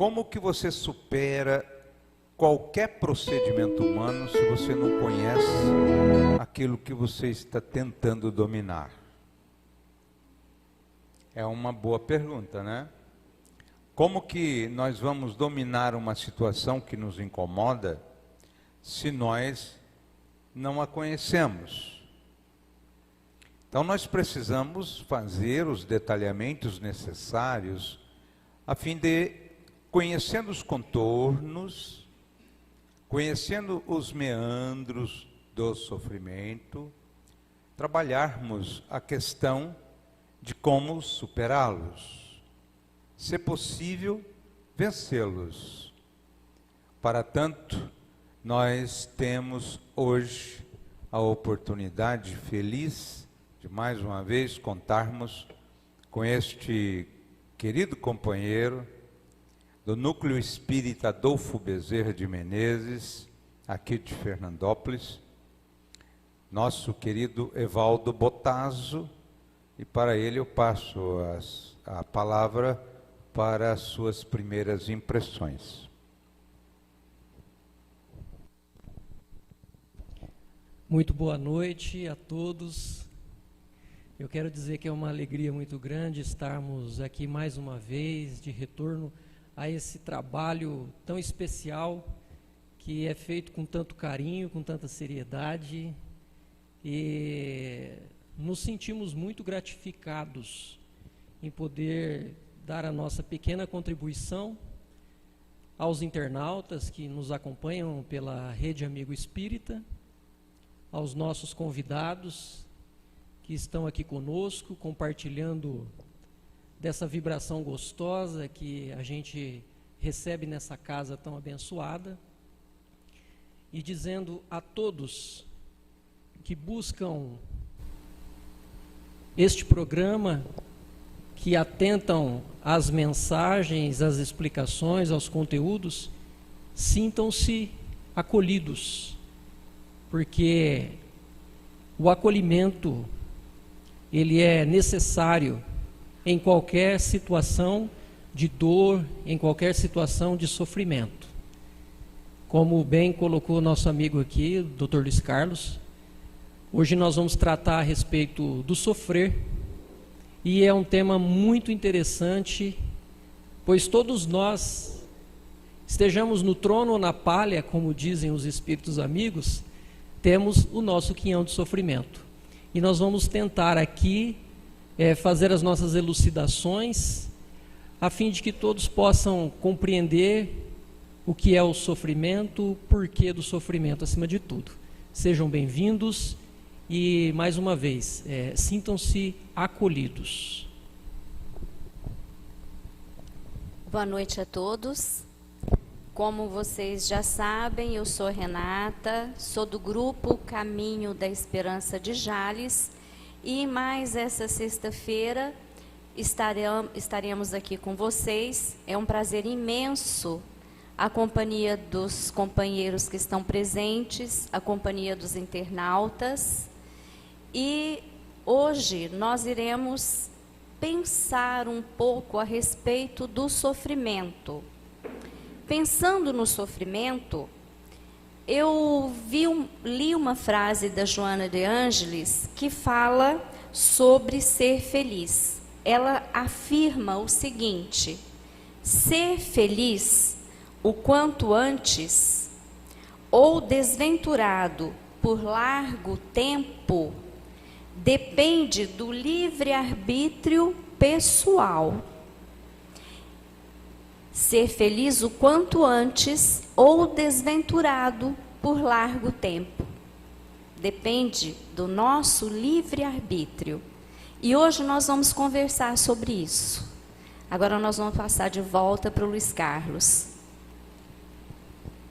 Como que você supera qualquer procedimento humano se você não conhece aquilo que você está tentando dominar? É uma boa pergunta, né? Como que nós vamos dominar uma situação que nos incomoda se nós não a conhecemos? Então nós precisamos fazer os detalhamentos necessários a fim de, conhecendo os contornos, conhecendo os meandros do sofrimento, trabalharmos a questão de como superá-los, se possível, vencê-los. Para tanto, nós temos hoje a oportunidade feliz de mais uma vez contarmos com este querido companheiro do Núcleo Espírita Adolfo Bezerra de Menezes, aqui de Fernandópolis, nosso querido Evaldo Botazo, e para ele eu passo a palavra para as suas primeiras impressões. Muito boa noite a todos. Eu quero dizer que é uma alegria muito grande estarmos aqui mais uma vez, de retorno a esse trabalho tão especial que é feito com tanto carinho, com tanta seriedade, e nos sentimos muito gratificados em poder dar a nossa pequena contribuição aos internautas que nos acompanham pela Rede Amigo Espírita, aos nossos convidados que estão aqui conosco, compartilhando dessa vibração gostosa que a gente recebe nessa casa tão abençoada, e dizendo a todos que buscam este programa, que atentam às mensagens, às explicações, aos conteúdos, sintam-se acolhidos, porque o acolhimento ele é necessário em qualquer situação de dor, em qualquer situação de sofrimento. Como bem colocou nosso amigo aqui, o Dr. Luiz Carlos, hoje nós vamos tratar a respeito do sofrer, e é um tema muito interessante, pois todos nós, estejamos no trono ou na palha, como dizem os espíritos amigos, temos o nosso quinhão de sofrimento. E nós vamos tentar aqui fazer as nossas elucidações, a fim de que todos possam compreender o que é o sofrimento, o porquê do sofrimento acima de tudo. Sejam bem-vindos e, mais uma vez, sintam-se acolhidos. Boa noite a todos. Como vocês já sabem, eu sou Renata, sou do grupo Caminho da Esperança de Jales, e mais essa sexta-feira estaremos aqui com vocês. É um prazer imenso a companhia dos companheiros que estão presentes, a companhia dos internautas, e hoje nós iremos pensar um pouco a respeito do sofrimento. Pensando no sofrimento, eu li uma frase da Joana de Ângeles que fala sobre ser feliz. Ela afirma o seguinte: ser feliz o quanto antes, ou desventurado por largo tempo, depende do livre-arbítrio pessoal. Ser feliz o quanto antes ou desventurado por largo tempo. Depende do nosso livre-arbítrio. E hoje nós vamos conversar sobre isso. Agora nós vamos passar de volta para o Luiz Carlos.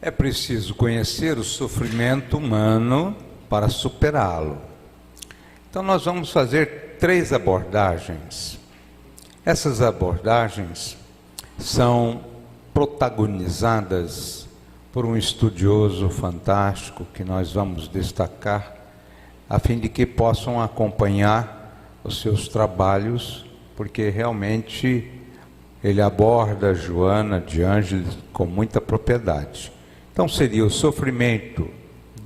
É preciso conhecer o sofrimento humano para superá-lo. Então nós vamos fazer 3 abordagens. Essas abordagens são protagonizadas por um estudioso fantástico que nós vamos destacar, a fim de que possam acompanhar os seus trabalhos, porque realmente ele aborda Joana de Ângeles com muita propriedade. Então seria o sofrimento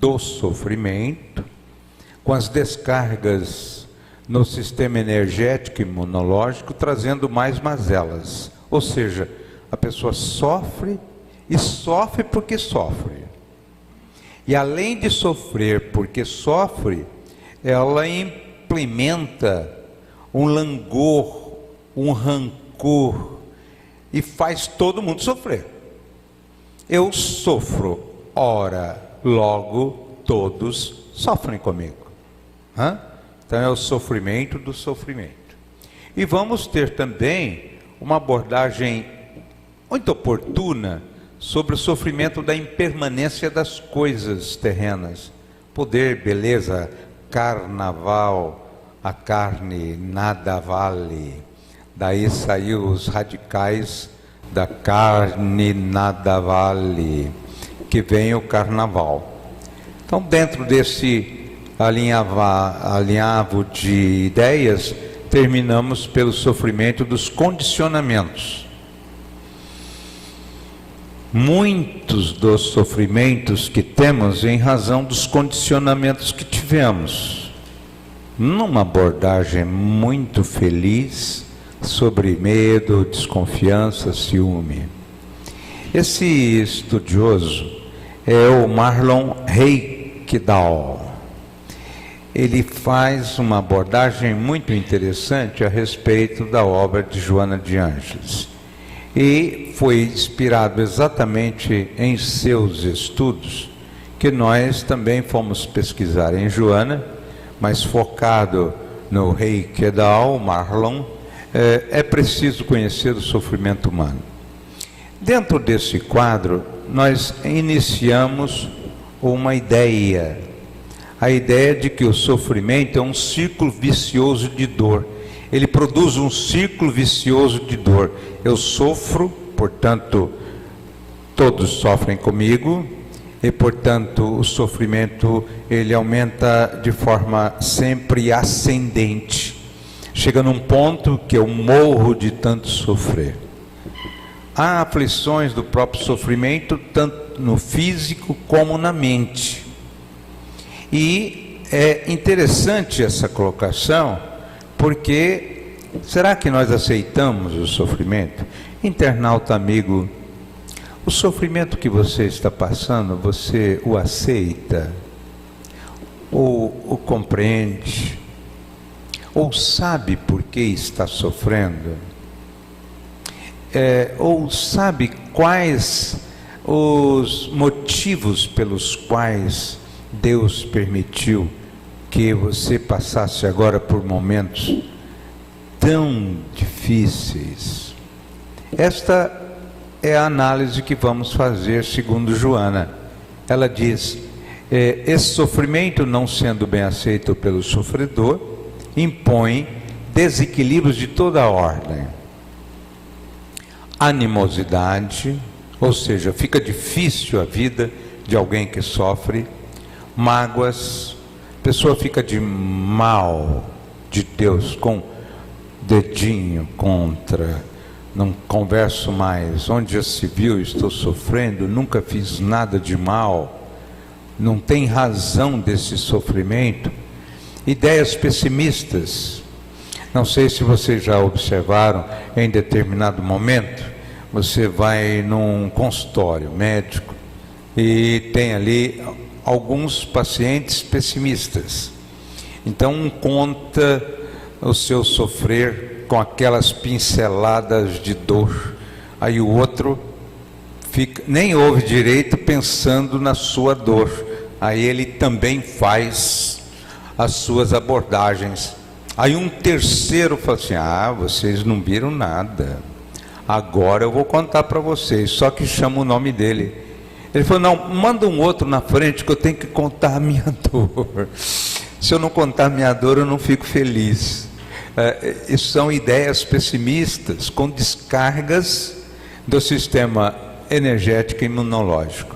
do sofrimento, com as descargas no sistema energético e imunológico, trazendo mais mazelas. Ou seja, a pessoa sofre e sofre porque sofre. E além de sofrer porque sofre, ela implementa um langor, um rancor, e faz todo mundo sofrer. Eu sofro, ora, logo todos sofrem comigo. Então é o sofrimento do sofrimento. E vamos ter também uma abordagem muito oportuna sobre o sofrimento da impermanência das coisas terrenas. Poder, beleza, carnaval, a carne nada vale. Daí saiu os radicais da carne nada vale, que vem o carnaval. Então, dentro desse alinhavo de ideias, terminamos pelo sofrimento dos condicionamentos. Muitos dos sofrimentos que temos em razão dos condicionamentos que tivemos. Numa abordagem muito feliz sobre medo, desconfiança, ciúme. Esse estudioso é o Marlon Reikdal. Ele faz uma abordagem muito interessante a respeito da obra de Joana de Ângeles. E foi inspirado exatamente em seus estudos que nós também fomos pesquisar em Joana, mas focado no Reikdal, Marlon. É preciso conhecer o sofrimento humano. Dentro desse quadro, nós iniciamos uma ideia. A ideia de que o sofrimento é um ciclo vicioso de dor. Ele produz um ciclo vicioso de dor. Eu sofro, portanto, todos sofrem comigo, e, portanto, o sofrimento, ele aumenta de forma sempre ascendente. Chega num ponto que eu morro de tanto sofrer. Há aflições do próprio sofrimento, tanto no físico como na mente. E é interessante essa colocação, porque será que nós aceitamos o sofrimento? Internauta amigo, o sofrimento que você está passando, você o aceita? Ou o compreende? Ou sabe por que está sofrendo? Ou sabe quais os motivos pelos quais Deus permitiu que você passasse agora por momentos tão difíceis? Esta é a análise que vamos fazer segundo Joana. Ela diz, esse sofrimento, não sendo bem aceito pelo sofredor, impõe desequilíbrios de toda a ordem. Animosidade, ou seja, fica difícil a vida de alguém que sofre. Mágoas, a pessoa fica de mal de Deus, com dedinho contra, não converso mais, onde já se viu, estou sofrendo, nunca fiz nada de mal, não tem razão desse sofrimento. Ideias pessimistas. Não sei se vocês já observaram, em determinado momento, você vai num consultório médico e tem ali alguns pacientes pessimistas. Então um conta o seu sofrer com aquelas pinceladas de dor, aí o outro nem ouve direito pensando na sua dor, aí ele também faz as suas abordagens. Aí um terceiro fala assim, vocês não viram nada, agora eu vou contar para vocês, só que chama o nome dele. Ele falou, não, manda um outro na frente que eu tenho que contar a minha dor. Se eu não contar a minha dor, eu não fico feliz. Isso são ideias pessimistas, com descargas do sistema energético e imunológico.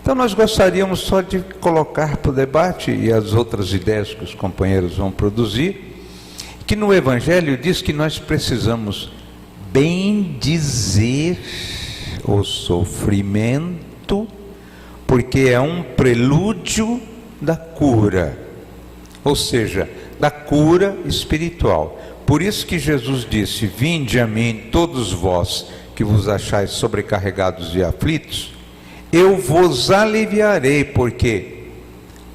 Então nós gostaríamos só de colocar para o debate, e as outras ideias que os companheiros vão produzir, que no Evangelho diz que nós precisamos bendizer benzer o sofrimento, porque é um prelúdio da cura, ou seja, da cura espiritual. Por isso que Jesus disse: vinde a mim todos vós que vos achais sobrecarregados e aflitos, eu vos aliviarei, porque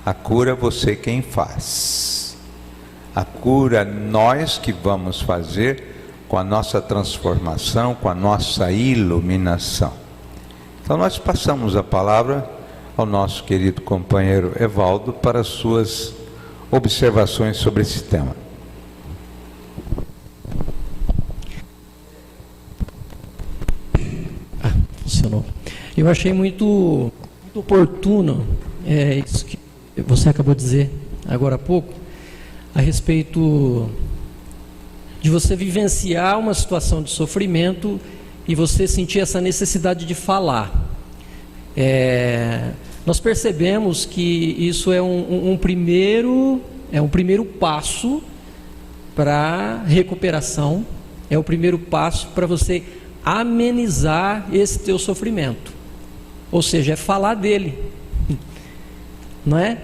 a cura você quem faz. A cura nós que vamos fazer com a nossa transformação, com a nossa iluminação. Então nós passamos a palavra ao nosso querido companheiro Evaldo para as suas observações sobre esse tema. Funcionou. Eu achei muito oportuno isso que você acabou de dizer agora há pouco, a respeito de você vivenciar uma situação de sofrimento e você sentir essa necessidade de falar. Nós percebemos que isso é um primeiro passo para recuperação, é o primeiro passo para você amenizar esse teu sofrimento, ou seja, é falar dele, não é?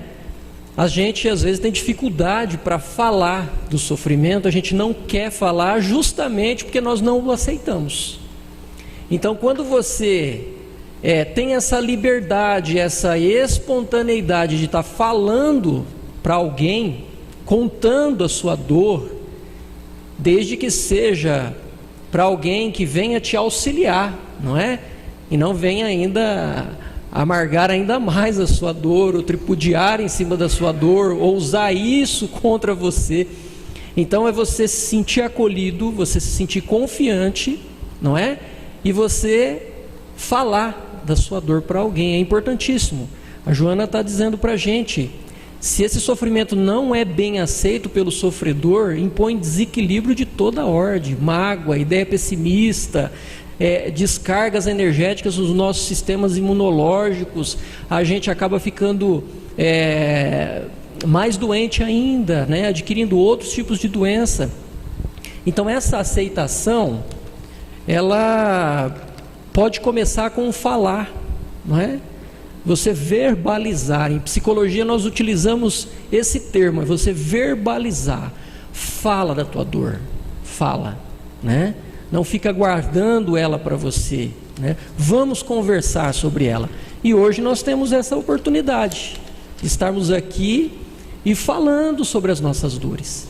A gente às vezes tem dificuldade para falar do sofrimento, a gente não quer falar justamente porque nós não o aceitamos. Então quando você tem essa liberdade, essa espontaneidade de estar falando para alguém, contando a sua dor, desde que seja para alguém que venha te auxiliar, não é? E não venha ainda amargar ainda mais a sua dor, ou tripudiar em cima da sua dor, ou usar isso contra você. Então é você se sentir acolhido, você se sentir confiante, não é? E você falar da sua dor para alguém, é importantíssimo. A Joana está dizendo para a gente, se esse sofrimento não é bem aceito pelo sofredor, impõe desequilíbrio de toda ordem, mágoa, ideia pessimista, descargas energéticas nos nossos sistemas imunológicos, a gente acaba ficando mais doente ainda, né? Adquirindo outros tipos de doença. Então essa aceitação, ela pode começar com o falar, não é? Você verbalizar. Em psicologia nós utilizamos esse termo, é você verbalizar. Fala da tua dor, fala, né? Não fica guardando ela para você, né? Vamos conversar sobre ela. E hoje nós temos essa oportunidade de estarmos aqui e falando sobre as nossas dores.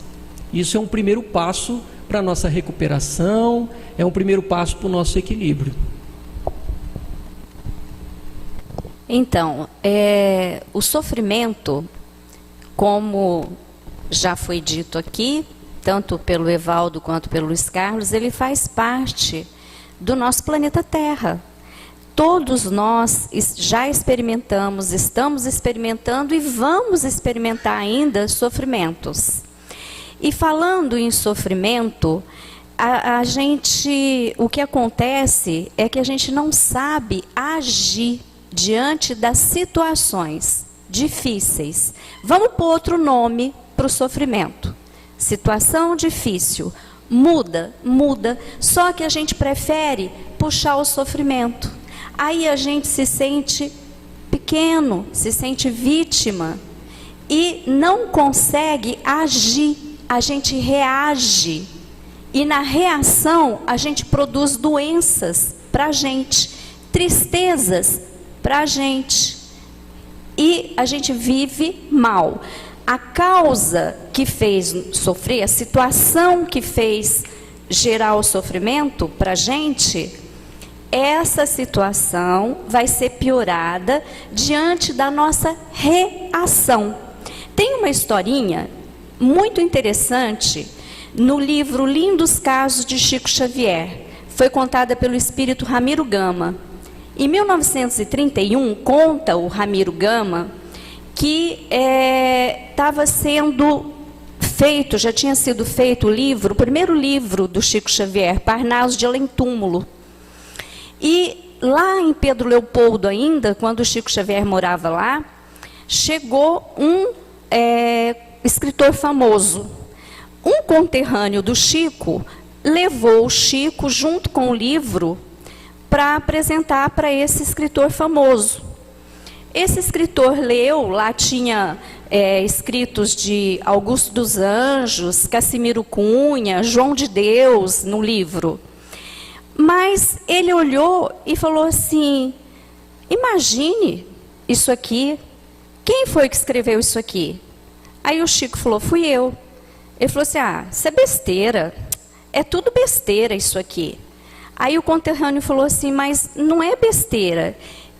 Isso é um primeiro passo para a nossa recuperação, é um primeiro passo para o nosso equilíbrio. Então, o sofrimento, como já foi dito aqui, tanto pelo Evaldo quanto pelo Luiz Carlos, ele faz parte do nosso planeta Terra. Todos nós já experimentamos, estamos experimentando e vamos experimentar ainda sofrimentos. E falando em sofrimento, o que acontece é que a gente não sabe agir diante das situações difíceis. Vamos pôr outro nome para o sofrimento. Situação difícil. Muda, só que a gente prefere puxar o sofrimento. Aí a gente se sente pequeno, se sente vítima e não consegue agir, a gente reage. E na reação a gente produz doenças para a gente, tristezas para a gente, e a gente vive mal. A causa que fez sofrer, a situação que fez gerar o sofrimento para a gente, essa situação vai ser piorada diante da nossa reação. Tem uma historinha muito interessante no livro Lindos Casos de Chico Xavier. Foi contada pelo espírito Ramiro Gama. Em 1931, conta o Ramiro Gama que estava sendo feito, já tinha sido feito o primeiro livro do Chico Xavier, Parnaso de Além-Túmulo. E lá em Pedro Leopoldo ainda, quando o Chico Xavier morava lá, chegou um escritor famoso. Um conterrâneo do Chico levou o Chico junto com o livro para apresentar para esse escritor famoso. Esse escritor leu, lá tinha escritos de Augusto dos Anjos, Cassimiro Cunha, João de Deus no livro. Mas ele olhou e falou assim: imagine isso aqui, quem foi que escreveu isso aqui? Aí o Chico falou: fui eu. Ele falou assim: ah, isso é besteira, é tudo besteira isso aqui. Aí o conterrâneo falou assim: mas não é besteira,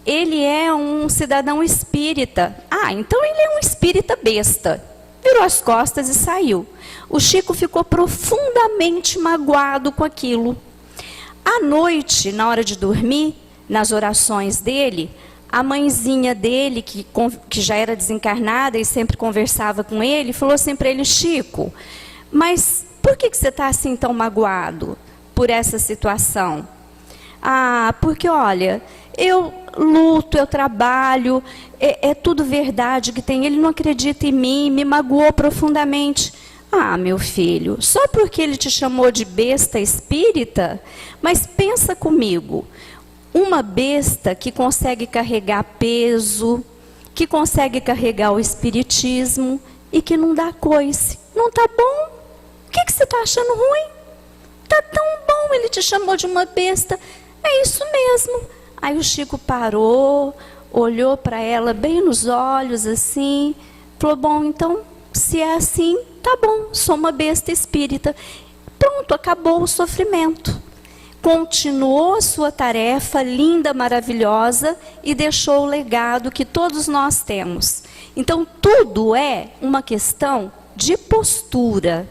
ele é um cidadão espírita. Ah, então ele é um espírita besta. Virou as costas e saiu. O Chico ficou profundamente magoado com aquilo. À noite, na hora de dormir, nas orações dele, a mãezinha dele, que já era desencarnada e sempre conversava com ele, falou assim para ele: Chico, mas por que você está assim tão magoado por essa situação? Ah, porque olha, eu luto, eu trabalho, é tudo verdade que tem. Ele não acredita em mim, me magoou profundamente. Ah, meu filho, só porque ele te chamou de besta espírita? Mas pensa comigo, uma besta que consegue carregar peso, que consegue carregar o espiritismo e que não dá coice, não tá bom? O que você está achando ruim? Tá tão bom, ele te chamou de uma besta. É isso mesmo. Aí o Chico parou, olhou para ela bem nos olhos assim, falou: bom, então, se é assim, tá bom, sou uma besta espírita. Pronto, acabou o sofrimento. Continuou a sua tarefa linda, maravilhosa, e deixou o legado que todos nós temos. Então, tudo é uma questão de postura.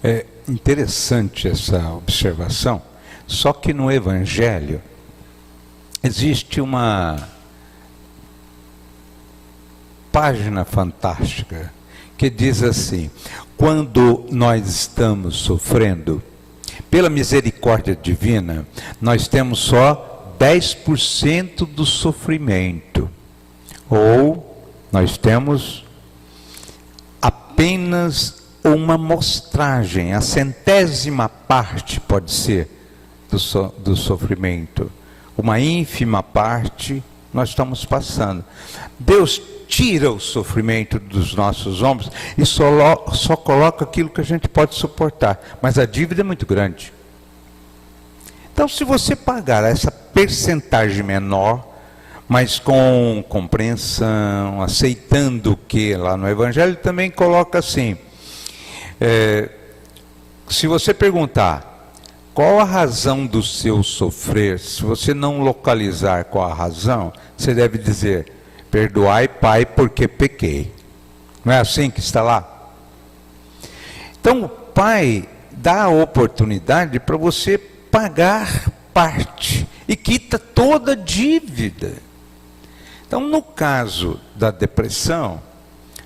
É interessante essa observação, só que no Evangelho existe uma página fantástica que diz assim: quando nós estamos sofrendo, pela misericórdia divina, nós temos só 10% do sofrimento, ou nós temos apenas uma amostragem, a centésima parte pode ser do sofrimento, uma ínfima parte nós estamos passando. Deus tira o sofrimento dos nossos ombros e só coloca aquilo que a gente pode suportar, mas a dívida é muito grande. Então, se você pagar essa percentagem menor, mas com compreensão, aceitando que lá no Evangelho também coloca assim, se você perguntar qual a razão do seu sofrer, se você não localizar qual a razão, você deve dizer: perdoai, Pai, porque pequei. Não é assim que está lá? Então o Pai dá a oportunidade para você pagar parte e quita toda a dívida. Então, no caso da depressão,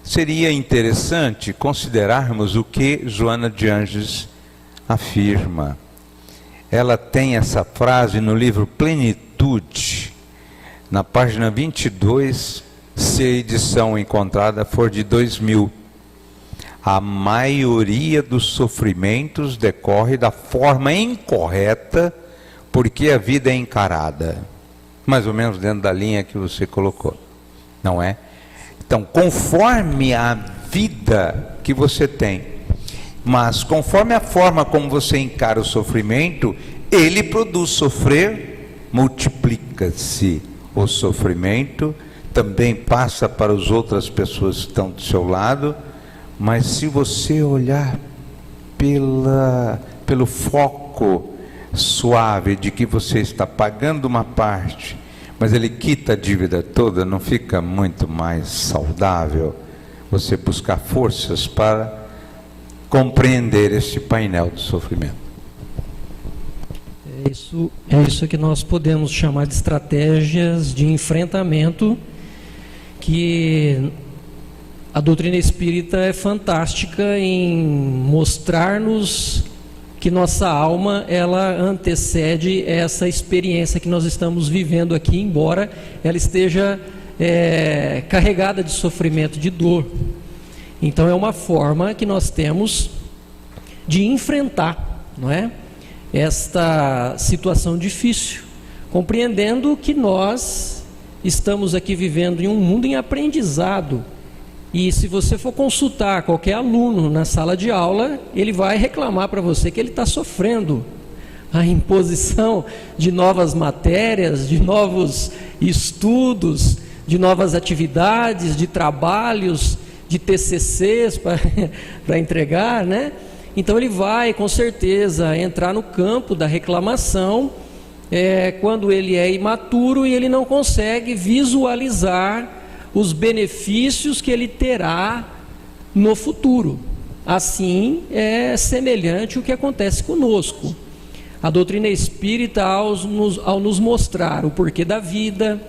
seria interessante considerarmos o que Joana de Ângeles afirma. Ela tem essa frase no livro Plenitude, na página 22, se a edição encontrada for de 2000. A maioria dos sofrimentos decorre da forma incorreta, porque a vida é encarada. Mais ou menos dentro da linha que você colocou, não é? Então, conforme a vida que você tem, mas conforme a forma como você encara o sofrimento, ele produz sofrer, multiplica-se o sofrimento, também passa para as outras pessoas que estão do seu lado, mas se você olhar pelo foco suave de que você está pagando uma parte, mas ele quita a dívida toda, não fica muito mais saudável você buscar forças para compreender esse painel do sofrimento? É isso que nós podemos chamar de estratégias de enfrentamento, que a doutrina espírita é fantástica em mostrar-nos que nossa alma, ela antecede essa experiência que nós estamos vivendo aqui, embora ela esteja carregada de sofrimento, de dor. Então é uma forma que nós temos de enfrentar, não é, esta situação difícil, compreendendo que nós estamos aqui vivendo em um mundo em aprendizado. E se você for consultar qualquer aluno na sala de aula, ele vai reclamar para você que ele está sofrendo a imposição de novas matérias, de novos estudos, de novas atividades, de trabalhos, de TCCs para entregar, né? Então ele vai, com certeza, entrar no campo da reclamação quando ele é imaturo e ele não consegue visualizar os benefícios que ele terá no futuro. Assim é semelhante o que acontece conosco. A doutrina espírita, ao nos mostrar o porquê da vida,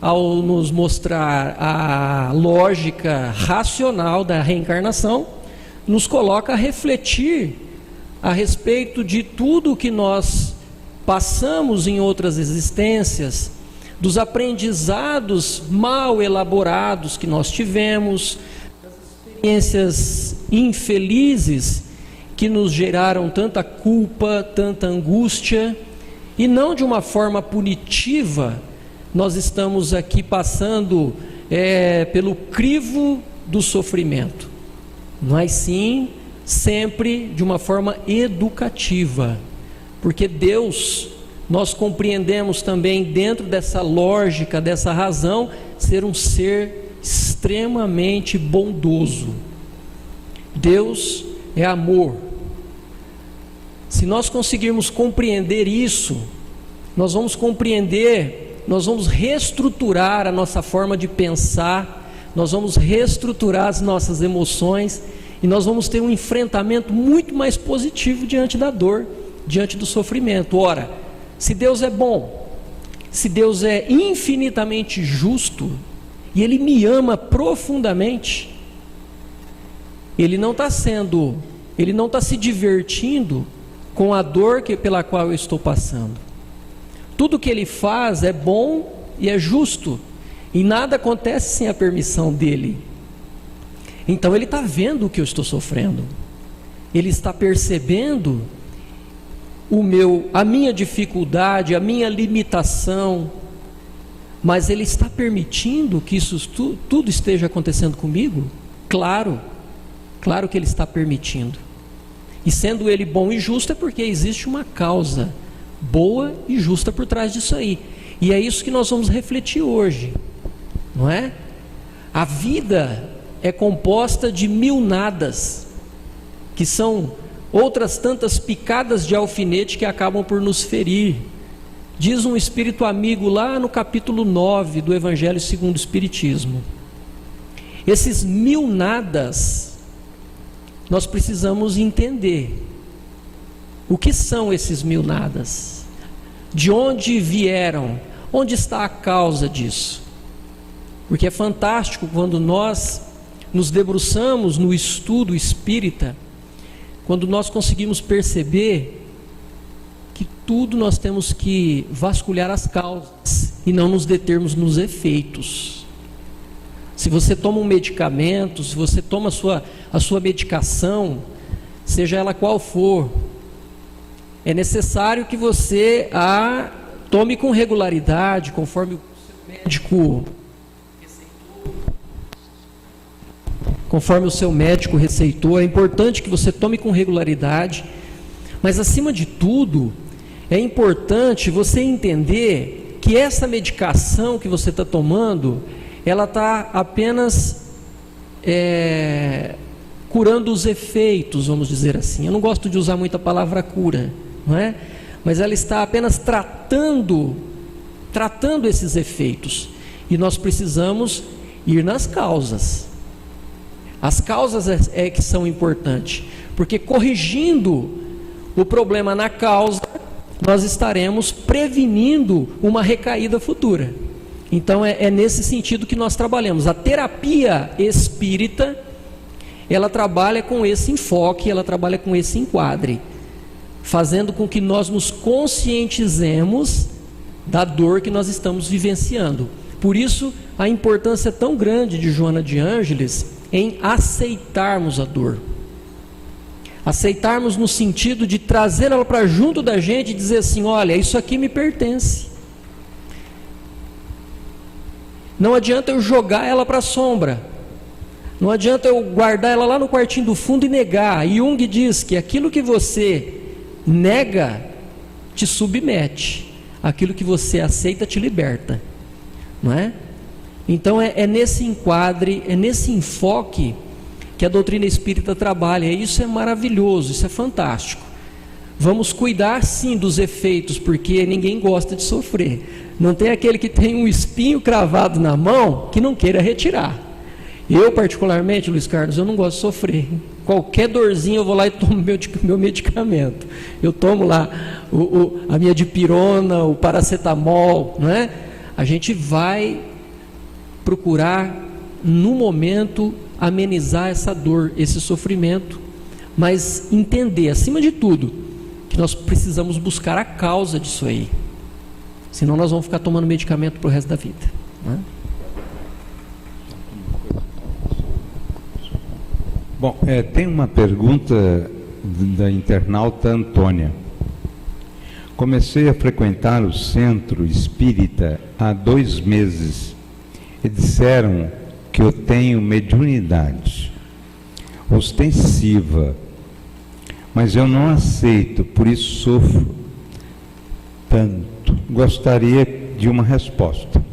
ao nos mostrar a lógica racional da reencarnação, nos coloca a refletir a respeito de tudo que nós passamos em outras existências, dos aprendizados mal elaborados que nós tivemos, das experiências infelizes que nos geraram tanta culpa, tanta angústia, e não de uma forma punitiva. Nós estamos aqui passando pelo crivo do sofrimento, mas sim sempre de uma forma educativa, porque Deus, nós compreendemos também dentro dessa lógica, dessa razão, ser um ser extremamente bondoso. Deus é amor. Se nós conseguirmos compreender isso, nós vamos compreender, nós vamos reestruturar a nossa forma de pensar, nós vamos reestruturar as nossas emoções e nós vamos ter um enfrentamento muito mais positivo diante da dor, diante do sofrimento. Ora, se Deus é bom, se Deus é infinitamente justo e Ele me ama profundamente, Ele não está se divertindo com a dor pela qual eu estou passando. Tudo que Ele faz é bom e é justo, e nada acontece sem a permissão dEle. Então Ele está vendo o que eu estou sofrendo, Ele está percebendo a minha dificuldade, a minha limitação, mas Ele está permitindo que isso tudo esteja acontecendo comigo? Claro que Ele está permitindo. E sendo Ele bom e justo é porque existe uma causa boa e justa por trás disso aí. E é isso que nós vamos refletir hoje, não é? A vida é composta de 1000 nadas, que são outras tantas picadas de alfinete que acabam por nos ferir. Diz um espírito amigo lá no capítulo 9 do Evangelho segundo o Espiritismo. Esses 1000 nadas, nós precisamos entender o que são esses 1000 nadas, de onde vieram, onde está a causa disso. Porque é fantástico quando nós nos debruçamos no estudo espírita, quando nós conseguimos perceber que tudo nós temos que vasculhar as causas e não nos determos nos efeitos. Se você toma um medicamento, se você toma a sua medicação, seja ela qual for, é necessário que você a tome com regularidade, conforme o seu médico receitou. É importante que você tome com regularidade, mas acima de tudo, é importante você entender que essa medicação que você está tomando, ela está apenas curando os efeitos, vamos dizer assim. Eu não gosto de usar muito a palavra cura, não é? Mas ela está apenas tratando esses efeitos. E nós precisamos ir nas causas. As causas é que são importantes, porque corrigindo o problema na causa, nós estaremos prevenindo uma recaída futura. Então é nesse sentido que nós trabalhamos. A terapia espírita, ela trabalha com esse enfoque, ela trabalha com esse enquadre, fazendo com que nós nos conscientizemos da dor que nós estamos vivenciando. Por isso a importância tão grande de Joana de Ângeles em aceitarmos a dor. Aceitarmos no sentido de trazer ela para junto da gente e dizer assim: olha, isso aqui me pertence. Não adianta eu jogar ela para a sombra. Não adianta eu guardar ela lá no quartinho do fundo e negar. Jung diz que aquilo que você nega te submete, aquilo que você aceita te liberta, não é? Então é nesse enquadre, é nesse enfoque que a doutrina espírita trabalha. E isso é maravilhoso, isso é fantástico. Vamos cuidar sim dos efeitos, porque ninguém gosta de sofrer. Não tem aquele que tem um espinho cravado na mão que não queira retirar. Eu particularmente, Luiz Carlos, eu não gosto de sofrer. Qualquer dorzinha eu vou lá e tomo meu medicamento. Eu tomo lá a minha dipirona, o paracetamol, não é? A gente vai procurar no momento amenizar essa dor, esse sofrimento, mas entender, acima de tudo, que nós precisamos buscar a causa disso aí. Senão nós vamos ficar tomando medicamento para o resto da vida, não é? Bom, tem uma pergunta da internauta Antônia. Comecei a frequentar o centro espírita há 2 meses e disseram que eu tenho mediunidade ostensiva, mas eu não aceito, por isso sofro tanto. Gostaria de uma resposta.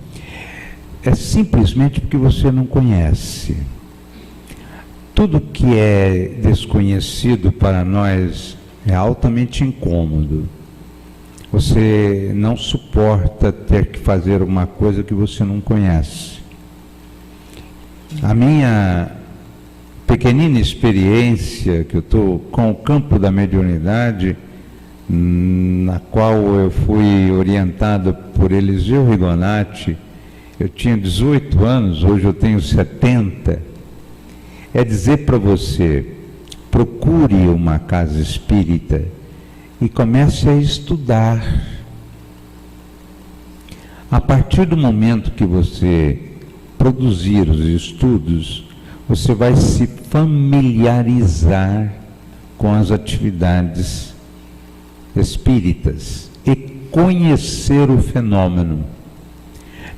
É simplesmente porque você não conhece. Tudo que é desconhecido para nós é altamente incômodo. Você não suporta ter que fazer uma coisa que você não conhece. A minha pequenina experiência que eu estou com o campo da mediunidade, na qual eu fui orientado por Eliseu Rigonati, eu tinha 18 anos, hoje eu tenho 70, é dizer para você: procure uma casa espírita e comece a estudar. A partir do momento que você produzir os estudos, você vai se familiarizar com as atividades espíritas e conhecer o fenômeno.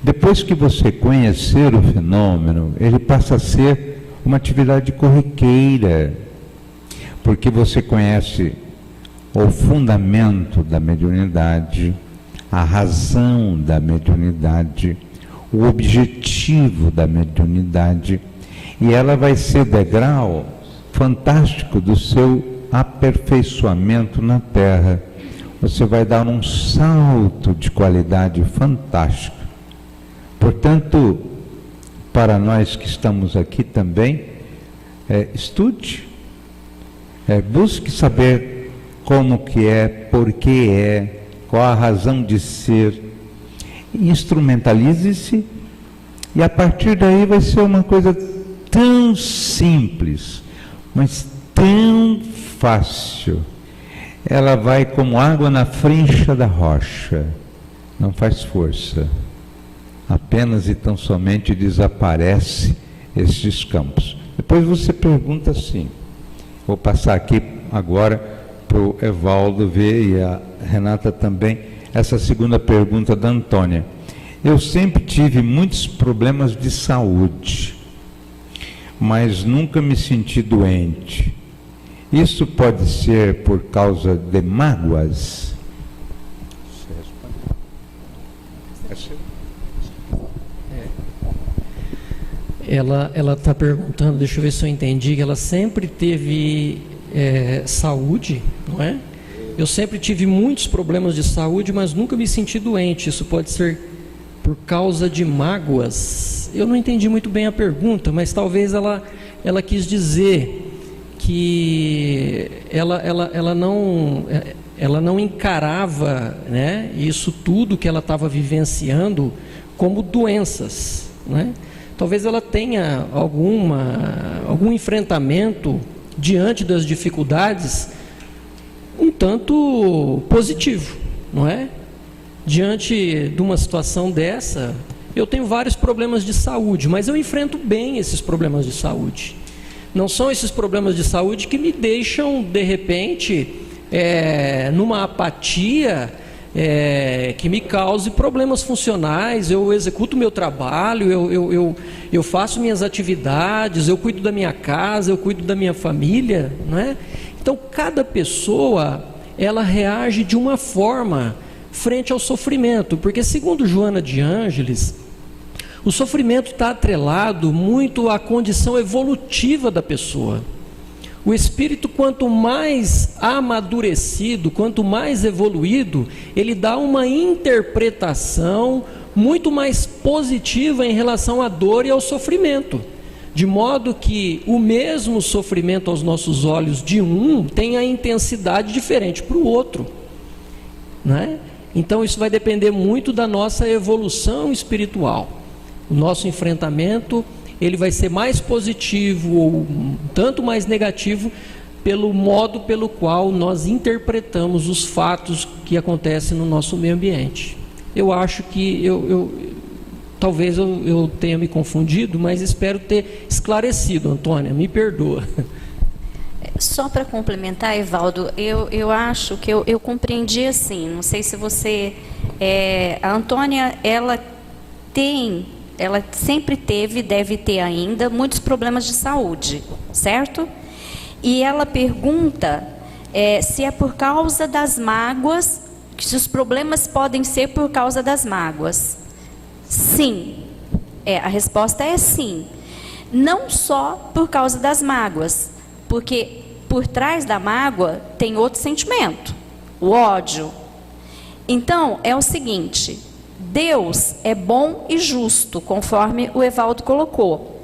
Depois que você conhecer o fenômeno, ele passa a ser uma atividade corriqueira, porque você conhece o fundamento da mediunidade, a razão da mediunidade, o objetivo da mediunidade, e ela vai ser degrau fantástico do seu aperfeiçoamento na Terra. Você vai dar um salto de qualidade fantástico. Portanto, para nós que estamos aqui também, estude, busque saber como que é, por que é, qual a razão de ser, instrumentalize-se, e a partir daí vai ser uma coisa tão simples, mas tão fácil. Ela vai como água na frincha da rocha, não faz força, apenas e tão somente desaparece estes campos. Depois você pergunta assim, vou passar aqui agora para o Evaldo ver, e a Renata também, essa segunda pergunta da Antônia. Eu sempre tive muitos problemas de saúde, mas nunca me senti doente. Isso pode ser por causa de mágoas? Ela está perguntando, deixa eu ver se eu entendi, que ela sempre teve saúde, não é? Eu sempre tive muitos problemas de saúde, mas nunca me senti doente. Isso pode ser por causa de mágoas? Eu não entendi muito bem a pergunta, mas talvez ela quis dizer que ela não encarava, né, isso tudo que ela estava vivenciando como doenças, né? Talvez ela tenha algum enfrentamento diante das dificuldades um tanto positivo, não é? Diante de uma situação dessa, eu tenho vários problemas de saúde, mas eu enfrento bem esses problemas de saúde. Não são esses problemas de saúde que me deixam, de repente, numa apatia, que me cause problemas funcionais. Eu executo meu trabalho, eu faço minhas atividades, eu cuido da minha casa, eu cuido da minha família, não é? Então, cada pessoa, ela reage de uma forma frente ao sofrimento, porque segundo Joana de Ângeles, o sofrimento está atrelado muito à condição evolutiva da pessoa. O espírito, quanto mais amadurecido, quanto mais evoluído, ele dá uma interpretação muito mais positiva em relação à dor e ao sofrimento. De modo que o mesmo sofrimento aos nossos olhos de um tem a intensidade diferente para o outro, né? Então isso vai depender muito da nossa evolução espiritual. O nosso enfrentamento, ele vai ser mais positivo ou tanto mais negativo pelo modo pelo qual nós interpretamos os fatos que acontecem no nosso meio ambiente. Eu acho que talvez eu tenha me confundido, mas espero ter esclarecido, Antônia, me perdoa. Só para complementar, Evaldo, eu acho que eu compreendi assim, não sei se você... a Antônia, ela sempre teve, deve ter ainda, muitos problemas de saúde, certo? E ela pergunta se é por causa das mágoas, se os problemas podem ser por causa das mágoas. Sim, a resposta é sim. Não só por causa das mágoas, porque por trás da mágoa tem outro sentimento, o ódio. Então, é o seguinte... Deus é bom e justo, conforme o Evaldo colocou.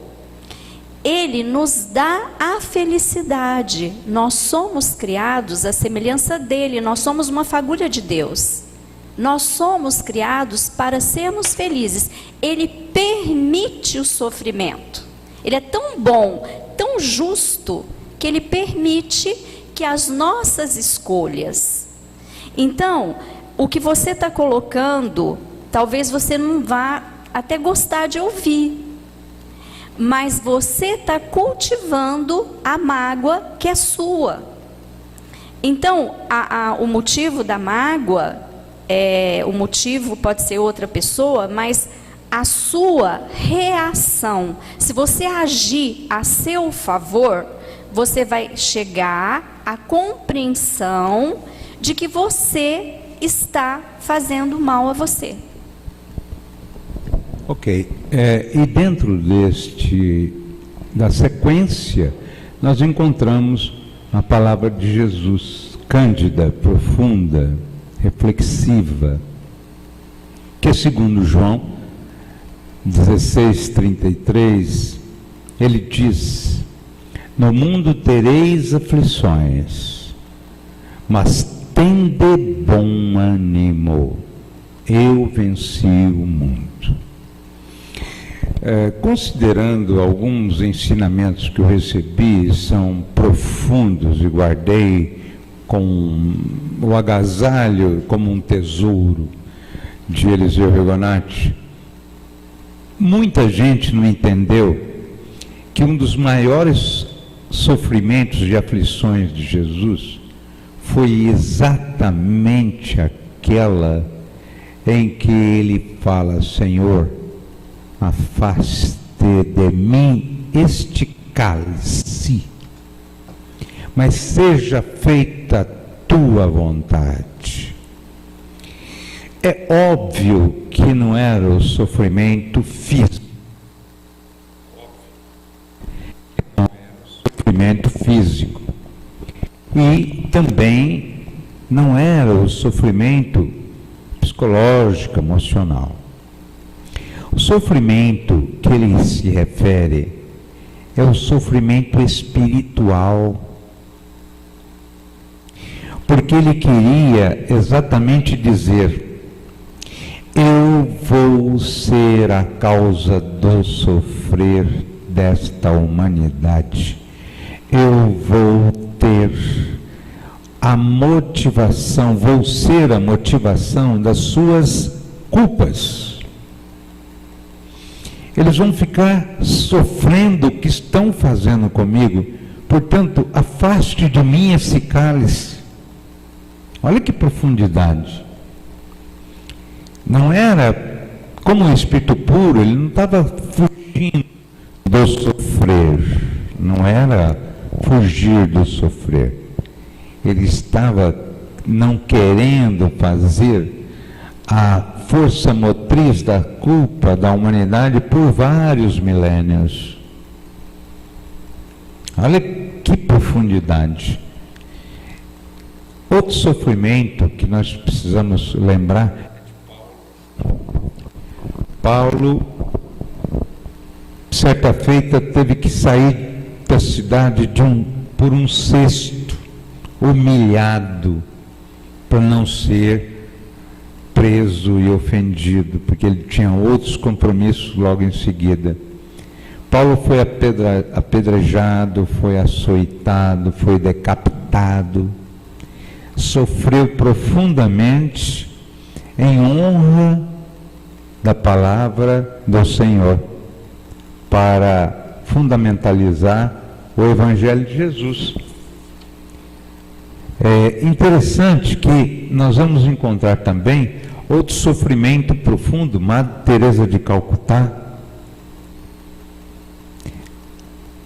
Ele nos dá a felicidade. Nós somos criados à semelhança dele, nós somos uma fagulha de Deus. Nós somos criados para sermos felizes. Ele permite o sofrimento. Ele é tão bom, tão justo, que ele permite que as nossas escolhas... Então, o que você está colocando... Talvez você não vá até gostar de ouvir, mas você está cultivando a mágoa que é sua. Então, o motivo da mágoa, o motivo pode ser outra pessoa, mas a sua reação, se você agir a seu favor, você vai chegar à compreensão de que você está fazendo mal a você. Ok, e dentro da sequência, nós encontramos a palavra de Jesus, cândida, profunda, reflexiva, que segundo João 16:33, ele diz: no mundo tereis aflições, mas tende bom ânimo, eu venci o mundo. Considerando alguns ensinamentos que eu recebi, são profundos e guardei com o agasalho como um tesouro de Eliseu Regonati, muita gente não entendeu que um dos maiores sofrimentos e aflições de Jesus foi exatamente aquela em que ele fala: Senhor, afaste de mim este cálice, mas seja feita a tua vontade. É óbvio que não era o sofrimento físico, não era o sofrimento físico, e também não era o sofrimento psicológico, emocional. O sofrimento que ele se refere é o sofrimento espiritual, porque ele queria exatamente dizer: eu vou ser a causa do sofrer desta humanidade, eu vou ter a motivação, vou ser a motivação das suas culpas. Eles vão ficar sofrendo o que estão fazendo comigo. Portanto, afaste de mim esse cálice. Olha que profundidade. Não era como o Espírito puro, ele não estava fugindo do sofrer. Não era fugir do sofrer. Ele estava não querendo fazer a força motriz da culpa da humanidade por vários milênios. Olha que profundidade. Outro sofrimento que nós precisamos lembrar, Paulo, certa feita, teve que sair da cidade por um cesto, humilhado, para não ser preso e ofendido, porque ele tinha outros compromissos logo em seguida. Paulo foi apedrejado, foi açoitado, foi decapitado, sofreu profundamente em honra da palavra do Senhor, para fundamentalizar o Evangelho de Jesus. É interessante que nós vamos encontrar também outro sofrimento profundo. Madre Teresa de Calcutá: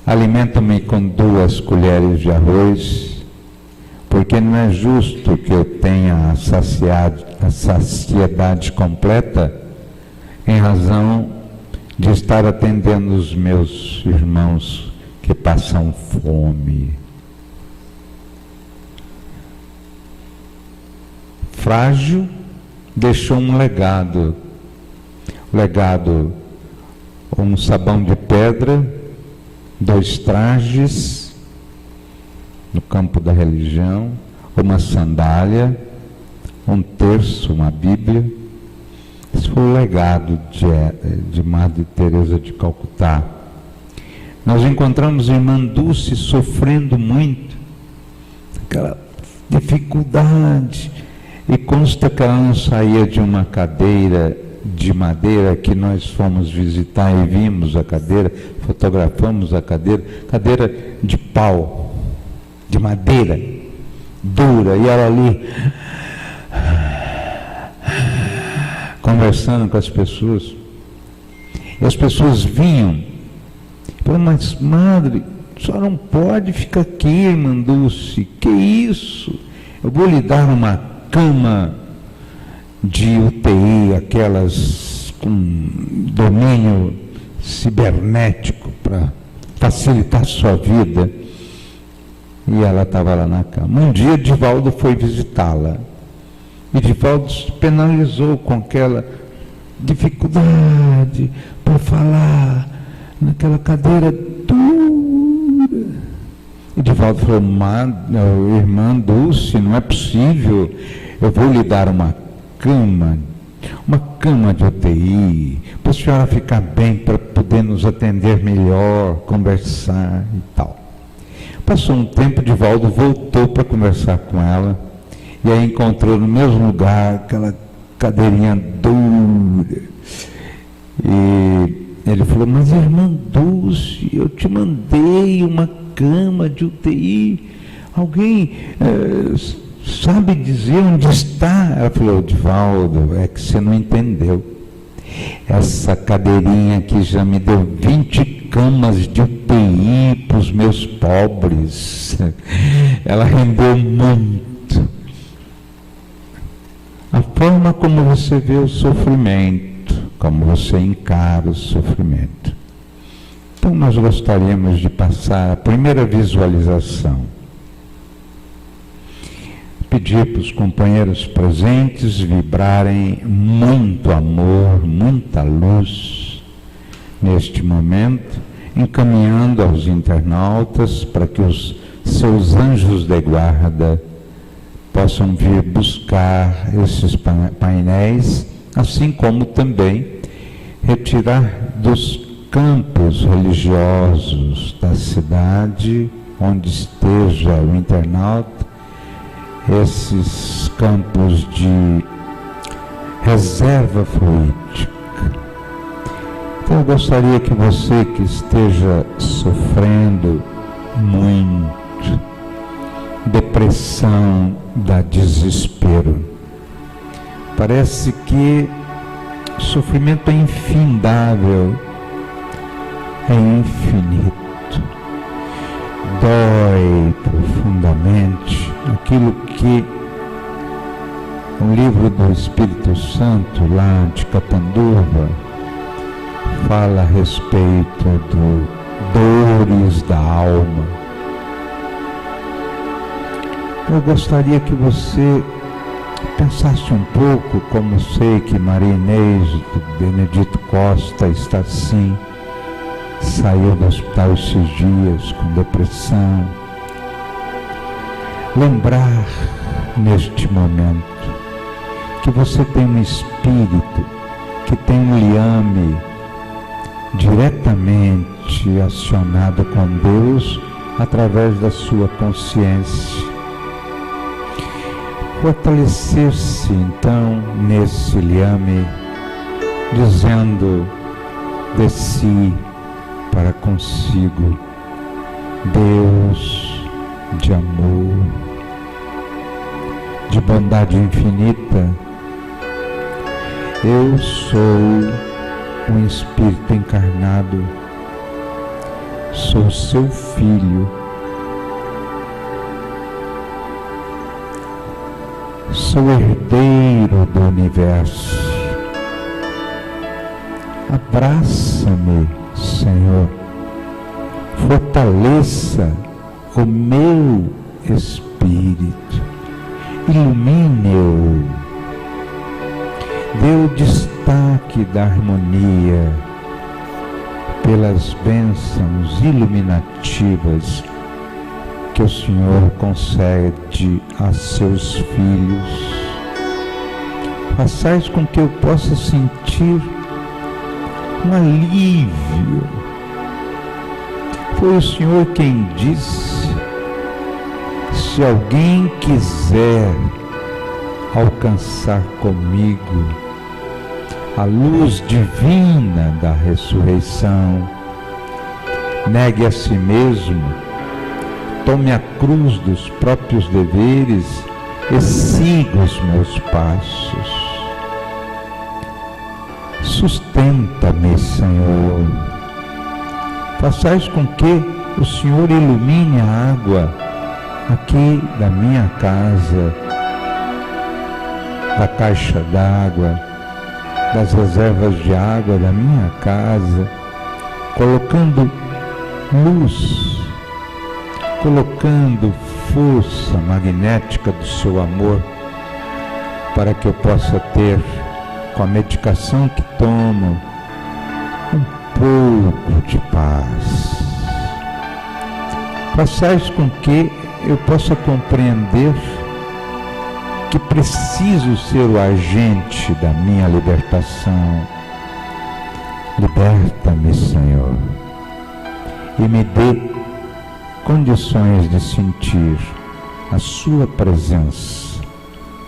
alimenta-me com 2 colheres de arroz, porque não é justo que eu tenha a saciedade completa em razão de estar atendendo os meus irmãos que passam fome. Frágil, deixou um legado, um sabão de pedra, 2 trajes no campo da religião, uma sandália, um terço, uma Bíblia. Esse foi o legado de Madre Teresa de Calcutá. Nós encontramos a irmã Dulce sofrendo muito, aquela dificuldade, e consta que ela não saía de uma cadeira de madeira que nós fomos visitar e vimos a cadeira, fotografamos a cadeira de pau, de madeira, dura, e ela ali conversando com as pessoas, e as pessoas vinham, falaram: mas madre, a senhora não pode ficar aqui, irmã Dulce, que isso? Eu vou lhe dar uma cama de UTI, aquelas com domínio cibernético para facilitar a sua vida. E ela estava lá na cama. Um dia Divaldo foi visitá-la, e Divaldo se penalizou com aquela dificuldade para falar naquela cadeira dura. E Divaldo falou: irmã Dulce, não é possível, eu vou lhe dar uma cama de UTI, para a senhora ficar bem, para poder nos atender melhor, conversar e tal. Passou um tempo, Divaldo voltou para conversar com ela, e aí encontrou no mesmo lugar aquela cadeirinha dura. E ele falou: mas irmã Dulce, eu te mandei uma cama de UTI, alguém sabe dizer onde está? Ela falou: Divaldo, é que você não entendeu. Essa cadeirinha aqui já me deu 20 camas de UTI para os meus pobres. Ela rendeu muito. A forma como você vê o sofrimento, como você encara o sofrimento. Então nós gostaríamos de passar a primeira visualização. Pedir para os companheiros presentes vibrarem muito amor, muita luz neste momento, encaminhando aos internautas para que os seus anjos de guarda possam vir buscar esses painéis, assim como também retirar dos campos religiosos da cidade, onde esteja o internauta, esses campos de reserva fluídica, Então eu gostaria que você que esteja sofrendo muito, depressão dá desespero. Parece que o sofrimento é infindável, é infinito. Dói profundamente aquilo que o livro do Espírito Santo, lá de Catanduva, fala a respeito do dores da alma. Eu gostaria que você pensasse um pouco, como sei que Maria Inês Benedito Costa está assim, saiu do hospital esses dias com depressão. Lembrar neste momento que você tem um espírito que tem um liame diretamente acionado com Deus através da sua consciência. Fortalecer-se então nesse liame, dizendo de si para consigo: Deus de amor, de bondade infinita, eu sou um espírito encarnado, sou seu filho, sou herdeiro do universo. Abraça-me, Senhor, fortaleça o meu espírito, ilumine-o, dê o destaque da harmonia pelas bênçãos iluminativas que o Senhor concede a seus filhos. Façais com que eu possa sentir um alívio. Foi o Senhor quem disse: se alguém quiser alcançar comigo a luz divina da ressurreição, negue a si mesmo, tome a cruz dos próprios deveres e siga os meus passos. Sustenta-me, Senhor. Façais com que o Senhor ilumine a água aqui da minha casa, da caixa d'água, das reservas de água da minha casa, colocando luz, colocando força magnética do seu amor, para que eu possa ter, com a medicação que tomo, um pouco de paz. Façais com que eu possa compreender que preciso ser o agente da minha libertação. Liberta-me, Senhor, e me dê condições de sentir a sua presença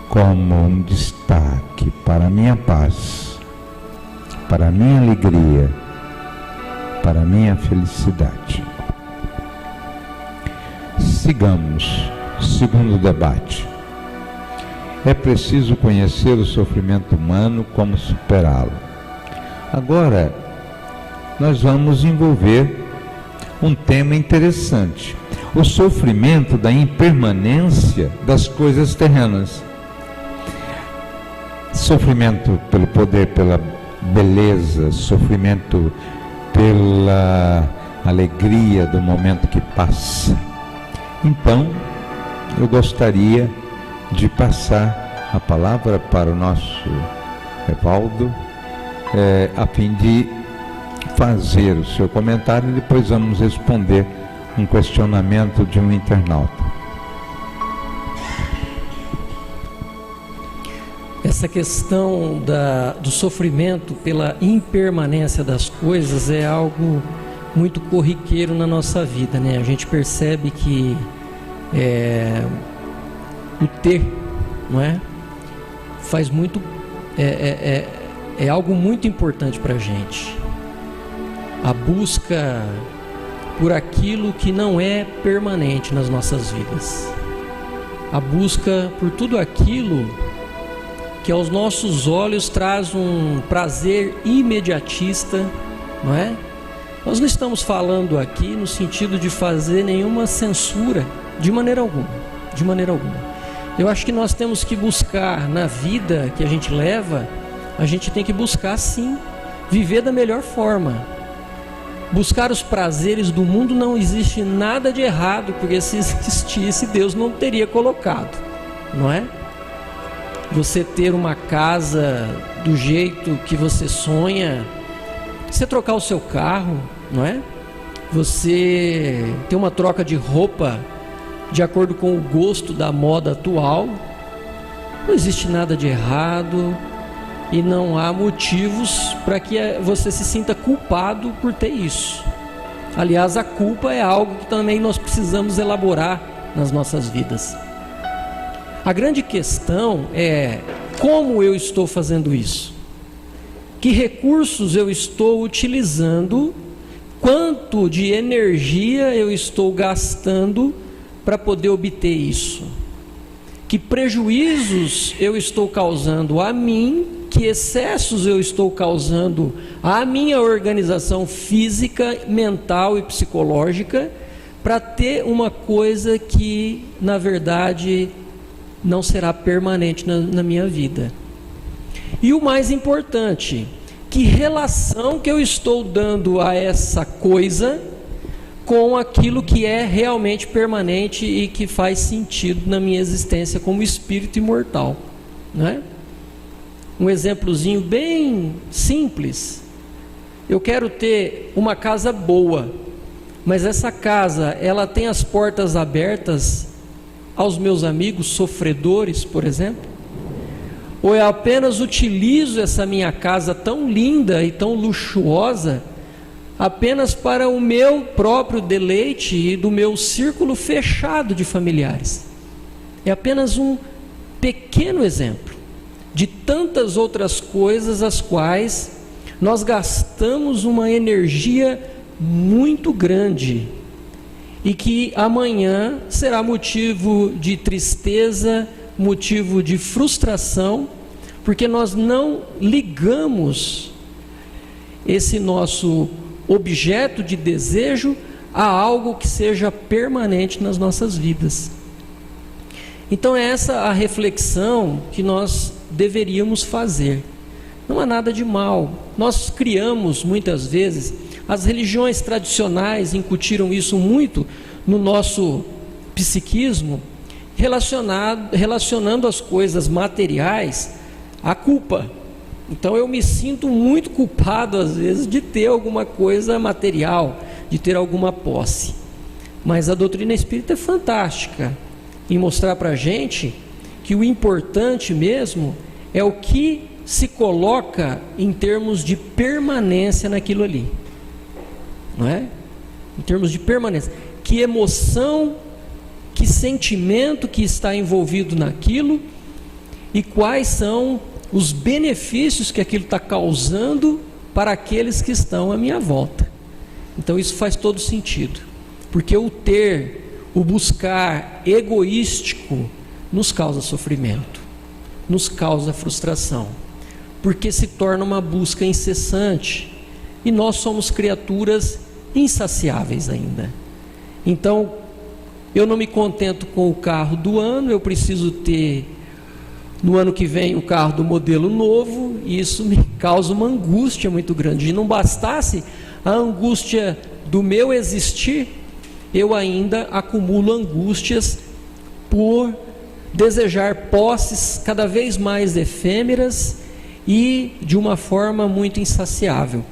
como um destaque para a minha paz, para a minha alegria, para a minha felicidade. Sigamos, segundo debate. É preciso conhecer o sofrimento humano, como superá-lo. Agora, nós vamos envolver um tema interessante: o sofrimento da impermanência das coisas terrenas. Sofrimento pelo poder, pela beleza, sofrimento pela alegria do momento que passa. Então, eu gostaria de passar a palavra para o nosso Evaldo, a fim de fazer o seu comentário, e depois vamos responder um questionamento de um internauta. Essa questão do sofrimento pela impermanência das coisas é algo muito corriqueiro na nossa vida, né? A gente percebe que o ter, não é? Faz muito, é algo muito importante para a gente. a busca por aquilo que não é permanente nas nossas vidas, a busca por tudo aquilo que aos nossos olhos traz um prazer imediatista, não é? Nós não estamos falando aqui no sentido de fazer nenhuma censura, de maneira alguma, de maneira alguma. Eu acho que nós temos que buscar na vida que a gente leva, a gente tem que buscar sim, viver da melhor forma. Buscar os prazeres do mundo, não existe nada de errado, porque se existisse, Deus não teria colocado, não é? Você ter uma casa do jeito que você sonha, você trocar o seu carro, não é? Você ter uma troca de roupa de acordo com o gosto da moda atual, não existe nada de errado e não há motivos para que você se sinta culpado por ter isso. Aliás, a culpa é algo que também nós precisamos elaborar nas nossas vidas. A grande questão é como eu estou fazendo isso, que recursos eu estou utilizando, quanto de energia eu estou gastando para poder obter isso, que prejuízos eu estou causando a mim, que excessos eu estou causando à minha organização física, mental e psicológica, para ter uma coisa que na verdade não será permanente na minha vida. E o mais importante, que relação que eu estou dando a essa coisa com aquilo que é realmente permanente e que faz sentido na minha existência como espírito imortal, não é? Um exemplozinho bem simples. Eu quero ter uma casa boa, mas essa casa, ela tem as portas abertas aos meus amigos sofredores, por exemplo? Ou eu apenas utilizo essa minha casa tão linda e tão luxuosa apenas para o meu próprio deleite e do meu círculo fechado de familiares? É apenas um pequeno exemplo de tantas outras coisas as quais nós gastamos uma energia muito grande e que amanhã será motivo de tristeza, motivo de frustração, porque nós não ligamos esse nosso objeto de desejo a algo que seja permanente nas nossas vidas. Então é essa a reflexão que nós deveríamos fazer. Não há nada de mal. Nós criamos muitas vezes, as religiões tradicionais incutiram isso muito no nosso psiquismo, relacionando as coisas materiais à culpa. Então eu me sinto muito culpado às vezes de ter alguma coisa material, de ter alguma posse. Mas a doutrina espírita é fantástica em mostrar para a gente que o importante mesmo é o que se coloca em termos de permanência naquilo ali, não é? Em termos de permanência, que emoção, que sentimento que está envolvido naquilo e quais são os benefícios que aquilo está causando para aqueles que estão à minha volta. Então isso faz todo sentido, porque o buscar egoístico nos causa sofrimento, nos causa frustração, porque se torna uma busca incessante e nós somos criaturas insaciáveis ainda. Então eu não me contento com o carro do ano, eu preciso ter no ano que vem o carro do modelo novo, e isso me causa uma angústia muito grande. E não bastasse a angústia do meu existir, eu ainda acumulo angústias por desejar posses cada vez mais efêmeras e de uma forma muito insaciável.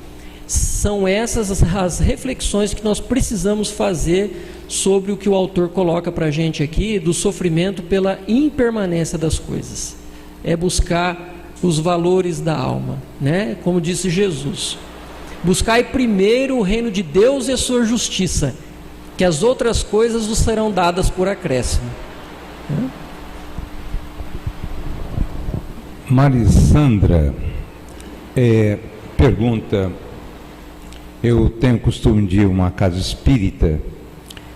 São essas as reflexões que nós precisamos fazer sobre o que o autor coloca para a gente aqui, do sofrimento pela impermanência das coisas. É buscar os valores da alma, né? Como disse Jesus: buscai primeiro o reino de Deus e a sua justiça, que as outras coisas vos serão dadas por acréscimo. Marisandra pergunta: eu tenho o costume de ir a uma casa espírita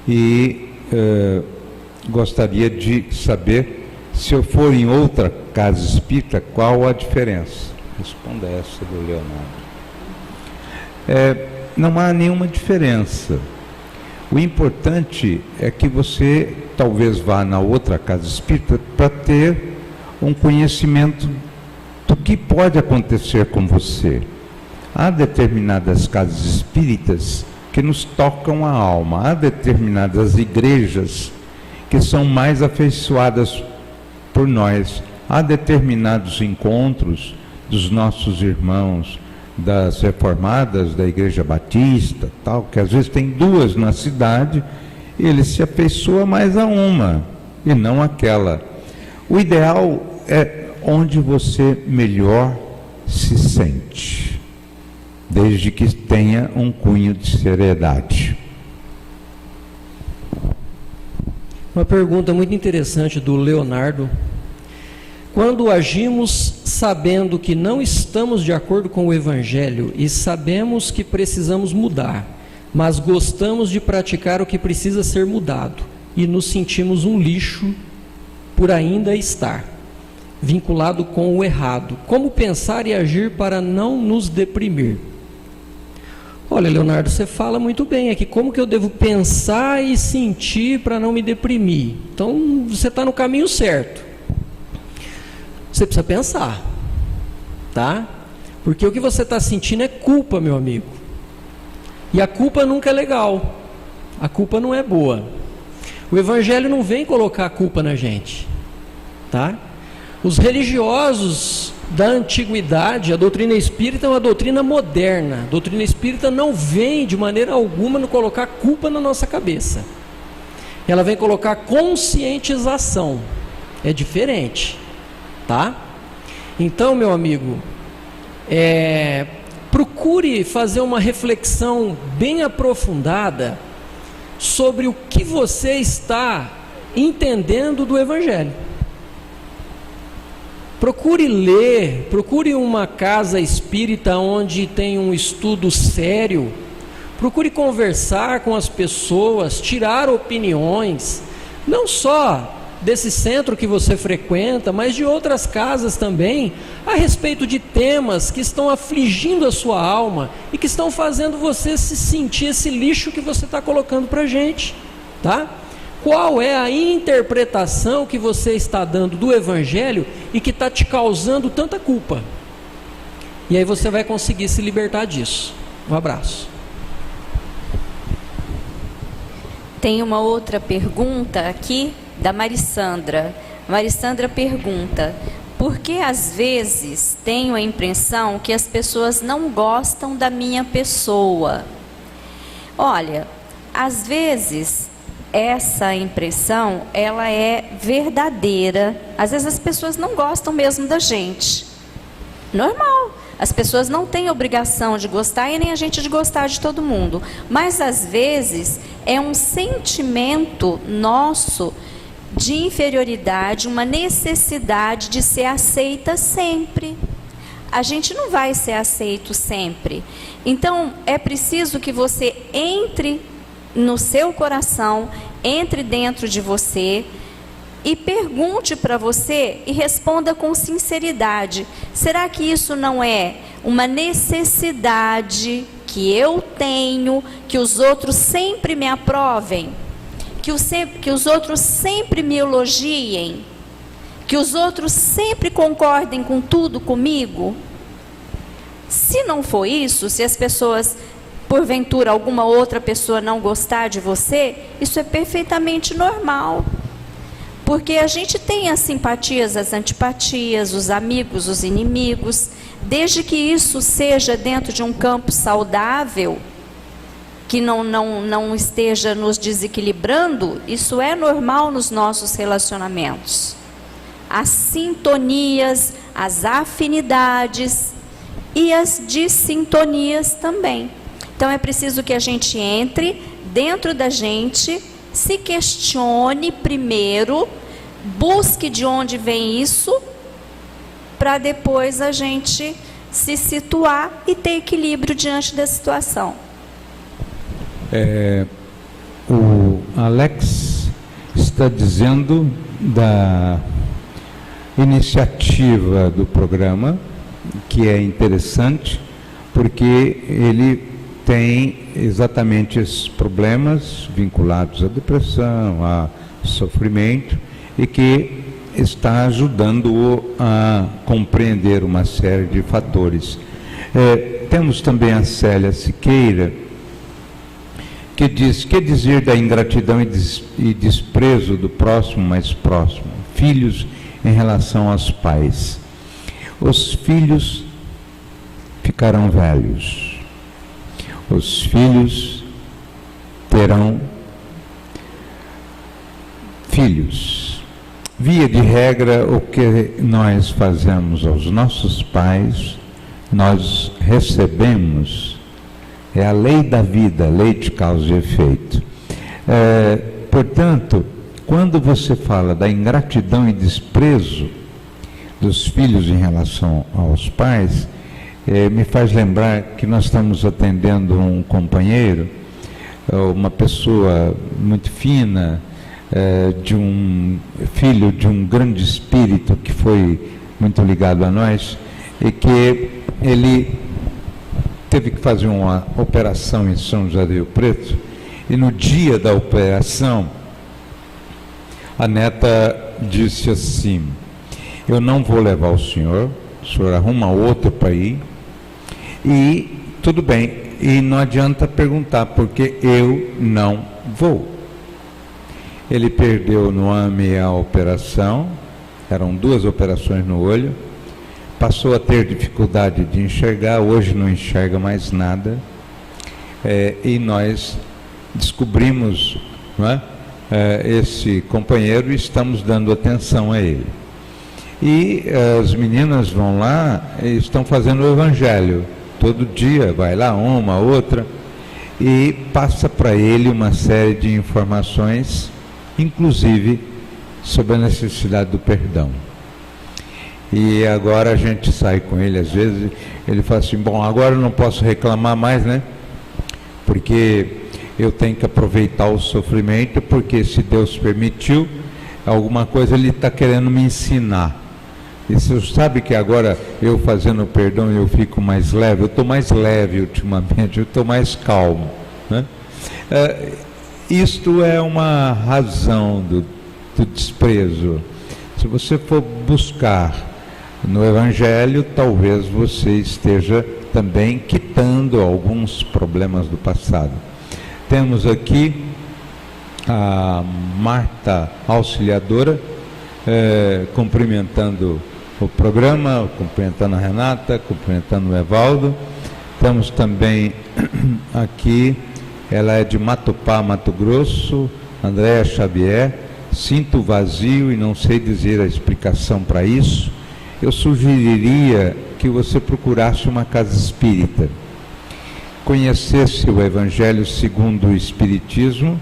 e gostaria de saber, se eu for em outra casa espírita, qual a diferença? Responda essa do Leonardo. Não há nenhuma diferença. O importante é que você talvez vá na outra casa espírita para ter um conhecimento do que pode acontecer com você. Há determinadas casas espíritas que nos tocam a alma, há determinadas igrejas que são mais afeiçoadas por nós, há determinados encontros dos nossos irmãos das reformadas, da Igreja Batista, tal, que às vezes tem duas na cidade, e ele se afeiçoa mais a uma e não aquela. O ideal é onde você melhor se sente, desde que tenha um cunho de seriedade. Uma pergunta muito interessante do Leonardo. Quando agimos sabendo que não estamos de acordo com o Evangelho e sabemos que precisamos mudar, mas gostamos de praticar o que precisa ser mudado e nos sentimos um lixo por ainda estar vinculado com o errado, como pensar e agir para não nos deprimir? Olha, Leonardo, você fala muito bem aqui, como que eu devo pensar e sentir para não me deprimir? Então, você está no caminho certo. Você precisa pensar, tá? Porque o que você está sentindo é culpa, meu amigo. E a culpa nunca é legal. A culpa não é boa. O Evangelho não vem colocar a culpa na gente, tá? Os religiosos da antiguidade, a doutrina espírita é uma doutrina moderna. A doutrina espírita não vem de maneira alguma no colocar culpa na nossa cabeça. Ela vem colocar conscientização. É diferente. Tá? Então, meu amigo, procure fazer uma reflexão bem aprofundada sobre o que você está entendendo do Evangelho. Procure ler, procure uma casa espírita onde tem um estudo sério, procure conversar com as pessoas, tirar opiniões, não só desse centro que você frequenta, mas de outras casas também, a respeito de temas que estão afligindo a sua alma e que estão fazendo você se sentir esse lixo que você está colocando para a gente, tá? Qual é a interpretação que você está dando do Evangelho e que está te causando tanta culpa? E aí você vai conseguir se libertar disso. Um abraço. Tem uma outra pergunta aqui da Marissandra. Marissandra pergunta: por que às vezes tenho a impressão que as pessoas não gostam da minha pessoa? Olha, às vezes essa impressão, ela é verdadeira. Às vezes as pessoas não gostam mesmo da gente. Normal. As pessoas não têm obrigação de gostar e nem a gente de gostar de todo mundo. Mas às vezes é um sentimento nosso de inferioridade, uma necessidade de ser aceita sempre. A gente não vai ser aceito sempre. Então é preciso que você entre no seu coração, entre dentro de você e pergunte para você e responda com sinceridade: será que isso não é uma necessidade que eu tenho, que os outros sempre me aprovem, que os outros sempre me elogiem, que os outros sempre concordem com tudo comigo? Se não for isso, se as pessoas, porventura alguma outra pessoa não gostar de você, isso é perfeitamente normal. Porque a gente tem as simpatias, as antipatias, os amigos, os inimigos, desde que isso seja dentro de um campo saudável, que não esteja nos desequilibrando, isso é normal nos nossos relacionamentos. As sintonias, as afinidades e as dissintonias também. Então é preciso que a gente entre dentro da gente, se questione primeiro, busque de onde vem isso, para depois a gente se situar e ter equilíbrio diante da situação. O Alex está dizendo da iniciativa do programa, que é interessante, porque ele tem exatamente esses problemas vinculados à depressão, a sofrimento, e que está ajudando-o a compreender uma série de fatores. Temos também a Célia Siqueira, que diz: que dizer da ingratidão e desprezo do próximo mais próximo? Filhos em relação aos pais. Os filhos ficarão velhos. Os filhos terão filhos. Via de regra, o que nós fazemos aos nossos pais, nós recebemos. É a lei da vida, lei de causa e efeito. Portanto, quando você fala da ingratidão e desprezo dos filhos em relação aos pais, me faz lembrar que nós estamos atendendo um companheiro, uma pessoa muito fina, de um filho de um grande espírito que foi muito ligado a nós, e que ele teve que fazer uma operação em São José do Rio Preto, e no dia da operação a neta disse assim: eu não vou levar o senhor arruma outro para ir, e tudo bem, e não adianta perguntar, porque eu não vou. Ele perdeu no AME a operação, eram 2 operações no olho, passou a ter dificuldade de enxergar, hoje não enxerga mais nada, e nós descobrimos, não é, esse companheiro, e estamos dando atenção a ele. E as meninas vão lá e estão fazendo o evangelho, todo dia, vai lá uma, outra, e passa para ele uma série de informações, inclusive sobre a necessidade do perdão. E agora a gente sai com ele, às vezes, ele fala assim: bom, agora eu não posso reclamar mais, né? Porque eu tenho que aproveitar o sofrimento, porque se Deus permitiu, alguma coisa Ele está querendo me ensinar. E você sabe que agora eu fazendo o perdão eu fico mais leve, eu estou mais leve ultimamente, eu estou mais calmo, né? Isto é uma razão do desprezo. Se você for buscar no Evangelho, talvez você esteja também quitando alguns problemas do passado. Temos aqui a Marta Auxiliadora, cumprimentando o programa, cumprimentando a Renata, cumprimentando o Evaldo. Temos também aqui, ela é de Matupá, Mato Grosso, Andréa Xavier: sinto vazio e não sei dizer a explicação para isso. Eu sugeriria que você procurasse uma casa espírita, conhecesse o Evangelho segundo o Espiritismo,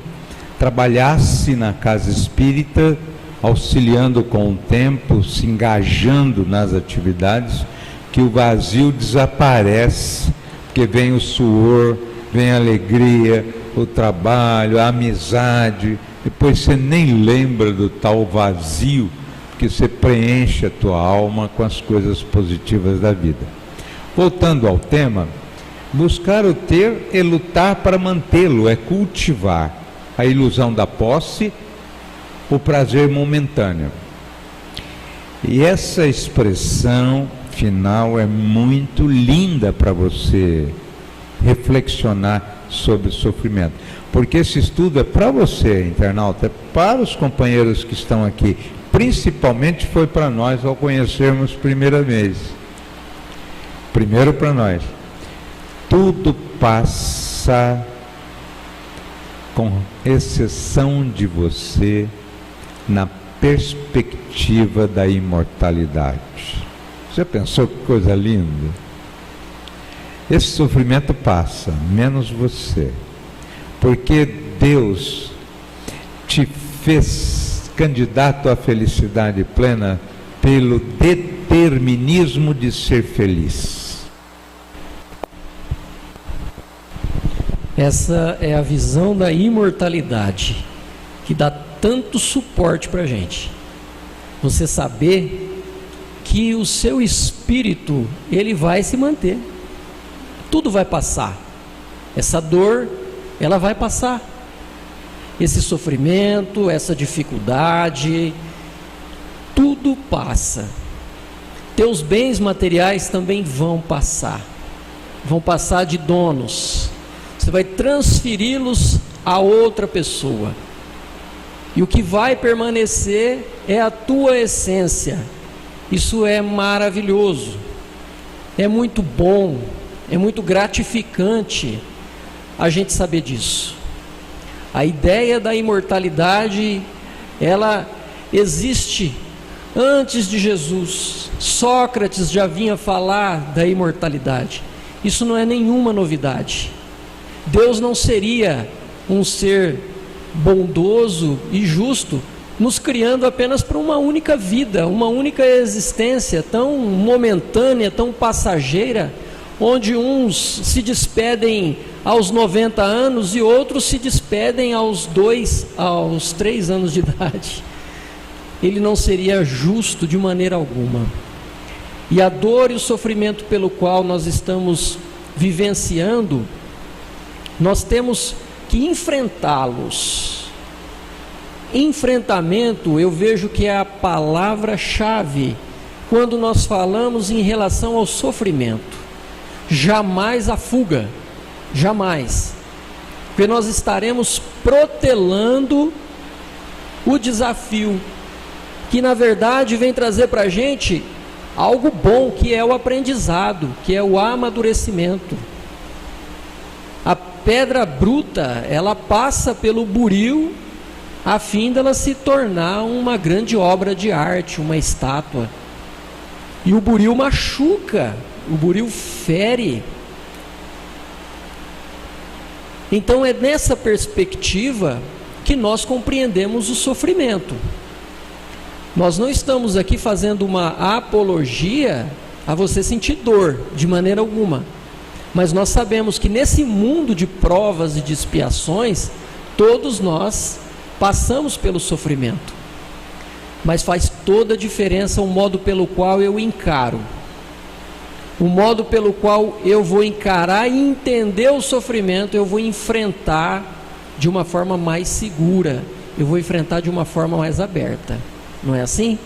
trabalhasse na casa espírita, auxiliando com o tempo, se engajando nas atividades, que o vazio desaparece, porque vem o suor, vem a alegria, o trabalho, a amizade, depois você nem lembra do tal vazio, porque você preenche a tua alma com as coisas positivas da vida. Voltando ao tema, buscar o ter é lutar para mantê-lo, é cultivar a ilusão da posse, o prazer momentâneo. E essa expressão final é muito linda para você reflexionar sobre o sofrimento, porque esse estudo é para você, internauta, é para os companheiros que estão aqui, principalmente foi para nós ao conhecermos primeira vez. Primeiro para nós. Tudo passa, com exceção de você, na perspectiva da imortalidade. Você pensou que coisa linda? Esse sofrimento passa, menos você, porque Deus te fez candidato à felicidade plena pelo determinismo de ser feliz. Essa é a visão da imortalidade, que dá tanto suporte para a gente. Você saber que o seu espírito, ele vai se manter. Tudo vai passar. Essa dor, ela vai passar. Esse sofrimento, essa dificuldade, tudo passa. Teus bens materiais também vão passar de donos. Você vai transferi-los a outra pessoa. E o que vai permanecer é a tua essência. Isso é maravilhoso. É muito bom, é muito gratificante a gente saber disso. A ideia da imortalidade, ela existe antes de Jesus. Sócrates já vinha falar da imortalidade. Isso não é nenhuma novidade. Deus não seria um ser bondoso e justo, nos criando apenas para uma única vida, uma única existência tão momentânea, tão passageira, onde uns se despedem aos 90 anos e outros se despedem aos 3 anos de idade. Ele não seria justo de maneira alguma. E a dor e o sofrimento pelo qual nós estamos vivenciando, nós temos que enfrentá-los. Enfrentamento, eu vejo que é a palavra-chave quando nós falamos em relação ao sofrimento. Jamais a fuga, jamais. Porque nós estaremos protelando o desafio, que na verdade vem trazer para a gente algo bom, que é o aprendizado, que é o amadurecimento. A pedra bruta, ela passa pelo buril a fim dela se tornar uma grande obra de arte, uma estátua. E o buril machuca, o buril fere. Então é nessa perspectiva que nós compreendemos o sofrimento. Nós não estamos aqui fazendo uma apologia a você sentir dor, de maneira alguma. Mas nós sabemos que nesse mundo de provas e de expiações, todos nós passamos pelo sofrimento. Mas faz toda a diferença o modo pelo qual eu encaro. O modo pelo qual eu vou encarar e entender o sofrimento, eu vou enfrentar de uma forma mais segura. Eu vou enfrentar de uma forma mais aberta. Não é assim?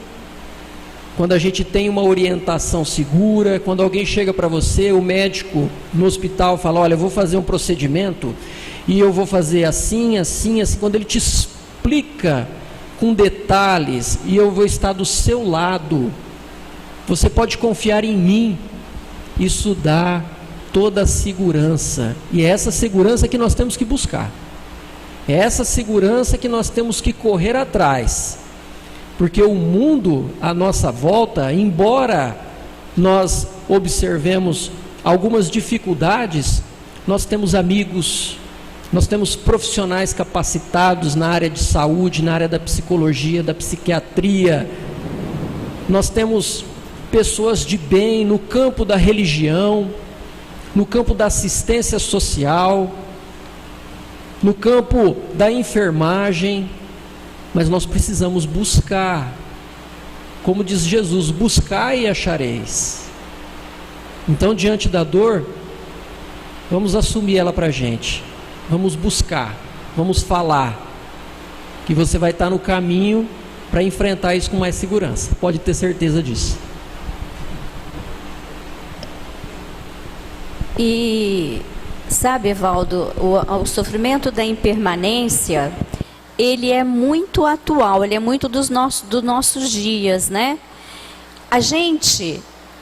Quando a gente tem uma orientação segura, quando alguém chega para você, o médico no hospital fala, olha, eu vou fazer um procedimento e eu vou fazer assim, assim, assim. Quando ele te explica com detalhes e eu vou estar do seu lado, você pode confiar em mim. Isso dá toda a segurança. E é essa segurança que nós temos que buscar. É essa segurança que nós temos que correr atrás. Porque o mundo à nossa volta, embora nós observemos algumas dificuldades, nós temos amigos, nós temos profissionais capacitados na área de saúde, na área da psicologia, da psiquiatria, nós temos pessoas de bem no campo da religião, no campo da assistência social, no campo da enfermagem. Mas nós precisamos buscar, como diz Jesus, buscai e achareis. Então, diante da dor, vamos assumir ela para a gente, vamos buscar, vamos falar, que você vai estar no caminho para enfrentar isso com mais segurança, pode ter certeza disso. E sabe, Evaldo, o sofrimento da impermanência, ele é muito atual, ele é muito dos nossos dias, né? A gente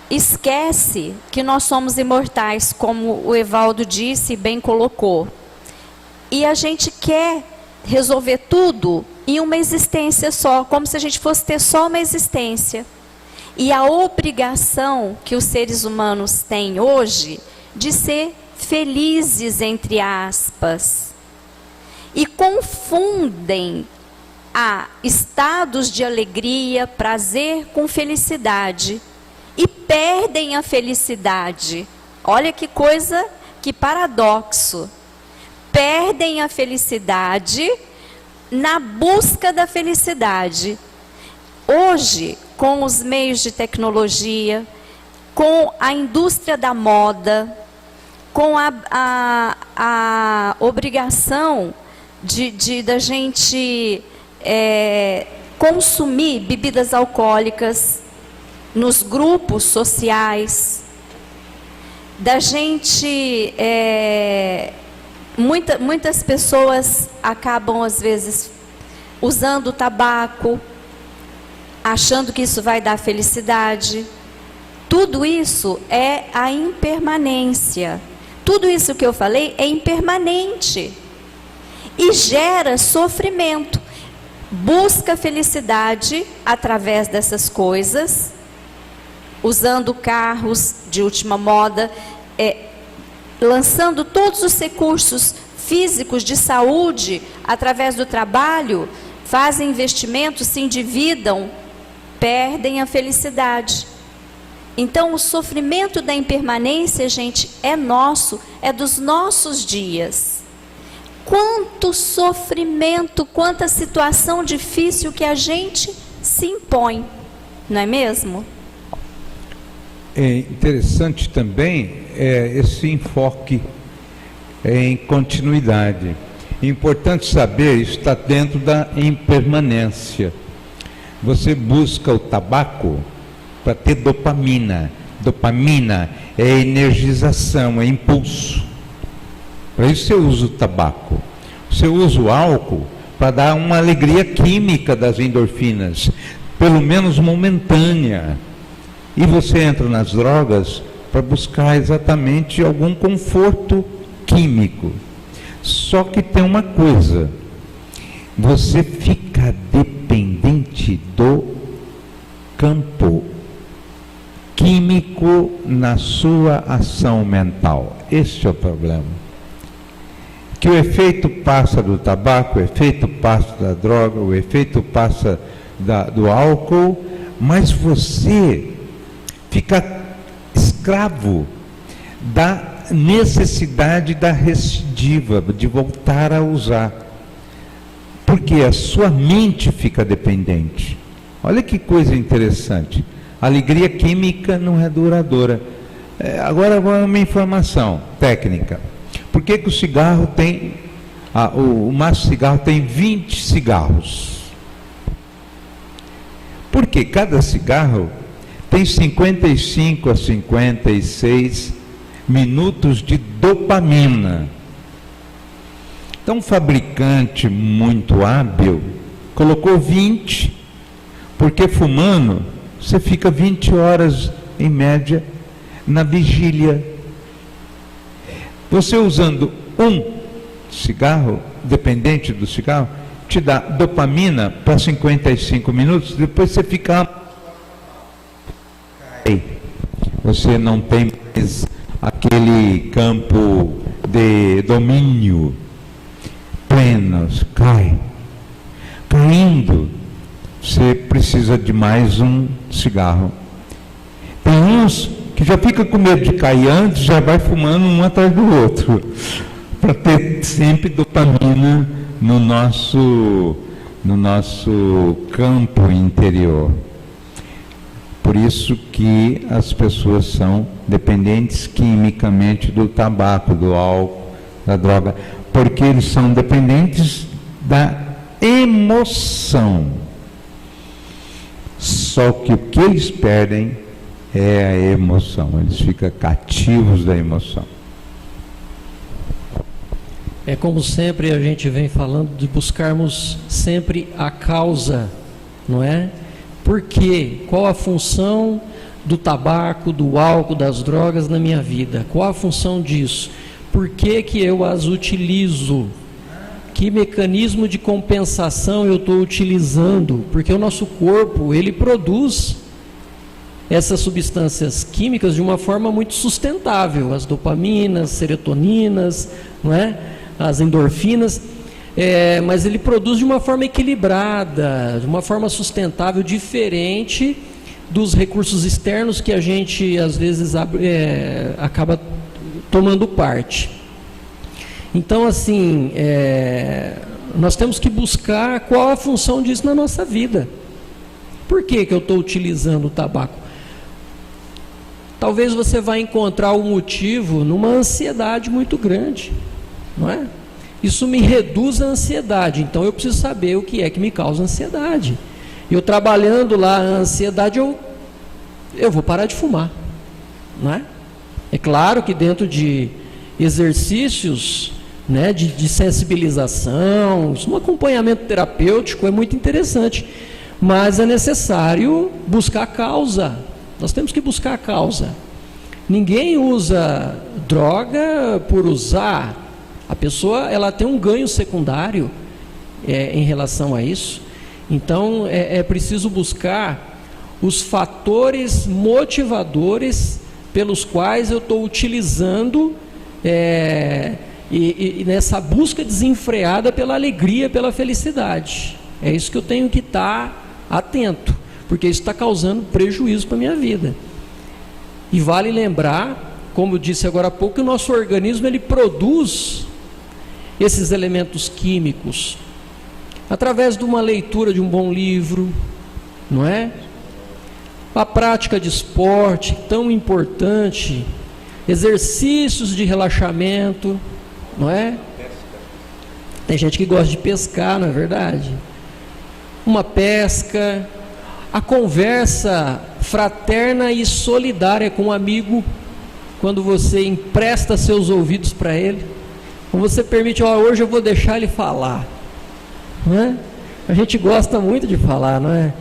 esquece que nós somos imortais, como o Evaldo disse e bem colocou. E a gente quer resolver tudo em uma existência só, como se a gente fosse ter só uma existência. E a obrigação que os seres humanos têm hoje de ser felizes, entre aspas, e confundem estados de alegria, prazer com felicidade, e perdem a felicidade. Olha que coisa, que paradoxo. perdem a felicidade na busca da felicidade. Hoje, com os meios de tecnologia, com a indústria da moda, com a obrigação da gente consumir bebidas alcoólicas nos grupos sociais, da gente... muitas pessoas acabam, às vezes, usando o tabaco, achando que isso vai dar felicidade. Tudo isso é a impermanência. Tudo isso que eu falei é impermanente e gera sofrimento. Busca felicidade através dessas coisas, usando carros de última moda, lançando todos os recursos físicos de saúde através do trabalho, fazem investimentos, se endividam, perdem a felicidade. Então, o sofrimento da impermanência, gente, é nosso, é dos nossos dias. Quanto sofrimento, quanta situação difícil que a gente se impõe, não é mesmo? É interessante também esse enfoque em continuidade. É importante saber, isso está dentro da impermanência. Você busca o tabaco para ter dopamina. Dopamina é energização, é impulso. Para isso você usa o tabaco. Você usa o álcool para dar uma alegria química das endorfinas, pelo menos momentânea. E você entra nas drogas para buscar exatamente algum conforto químico. Só que tem uma coisa: você fica dependente do campo químico na sua ação mental. Esse é o problema. Que o efeito passa do tabaco, o efeito passa da droga, o efeito passa do álcool, mas você fica escravo da necessidade da recidiva, de voltar a usar. Porque a sua mente fica dependente. Olha que coisa interessante. A alegria química não é duradoura. Agora uma informação técnica. Por que o cigarro tem... o maço de cigarro tem 20 cigarros? Porque cada cigarro tem 55 a 56 minutos de dopamina. Então, um fabricante muito hábil colocou 20, porque fumando você fica 20 horas em média na vigília. Você usando um cigarro, dependente do cigarro, te dá dopamina para 55 minutos, depois você fica... Você não tem mais aquele campo de domínio pleno, caindo, você precisa de mais um cigarro. Tem uns que já fica com medo de cair antes, já vai fumando um atrás do outro, para ter sempre dopamina no nosso campo interior. Por isso que as pessoas são dependentes quimicamente do tabaco, do álcool, da droga, porque eles são dependentes da emoção. Só que o que eles perdem é a emoção, eles ficam cativos da emoção. É como sempre a gente vem falando de buscarmos sempre a causa, não é? Por quê? Qual a função do tabaco, do álcool, das drogas na minha vida? Qual a função disso? Por que que eu as utilizo? Que mecanismo de compensação eu estou utilizando? Porque o nosso corpo, ele produz essas substâncias químicas de uma forma muito sustentável. As dopaminas, serotoninas, não é? As endorfinas. Mas ele produz de uma forma equilibrada, de uma forma sustentável, diferente dos recursos externos que a gente às vezes acaba tomando parte. Então, assim, nós temos que buscar qual a função disso na nossa vida. Por que eu estou utilizando o tabaco? Talvez você vá encontrar o motivo numa ansiedade muito grande, não é? Isso me reduz a ansiedade, então eu preciso saber o que é que me causa ansiedade. Eu trabalhando lá a ansiedade, eu vou parar de fumar, não é? É claro que dentro de exercícios, né, de sensibilização, um acompanhamento terapêutico é muito interessante, mas é necessário buscar a causa. Nós temos que buscar a causa. Ninguém usa droga por usar. A pessoa, ela tem um ganho secundário em relação a isso. Então é preciso buscar os fatores motivadores pelos quais eu estou utilizando e nessa busca desenfreada pela alegria, pela felicidade. É isso que eu tenho que estar atento, porque isso está causando prejuízo para a minha vida. E vale lembrar, como eu disse agora há pouco, que o nosso organismo ele produz esses elementos químicos através de uma leitura de um bom livro, não é? A prática de esporte, tão importante, exercícios de relaxamento, não é? Tem gente que gosta de pescar, não é verdade? Uma pesca, a conversa fraterna e solidária com um amigo, quando você empresta seus ouvidos para ele, quando você permite, hoje eu vou deixar ele falar, não é? A gente gosta muito de falar, não é?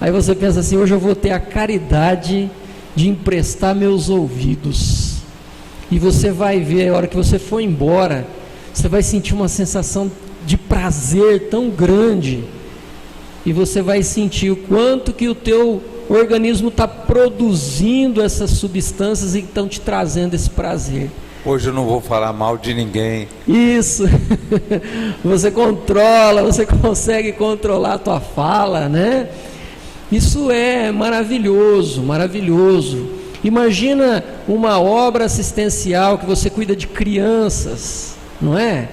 Aí você pensa assim, hoje eu vou ter a caridade de emprestar meus ouvidos, e você vai ver, a hora que você for embora, você vai sentir uma sensação de prazer tão grande, e você vai sentir o quanto que o teu organismo está produzindo essas substâncias e estão te trazendo esse prazer. Hoje eu não vou falar mal de ninguém. Isso. Você controla, você consegue controlar a tua fala, né? Isso é maravilhoso, maravilhoso. Imagina uma obra assistencial que você cuida de crianças, não é?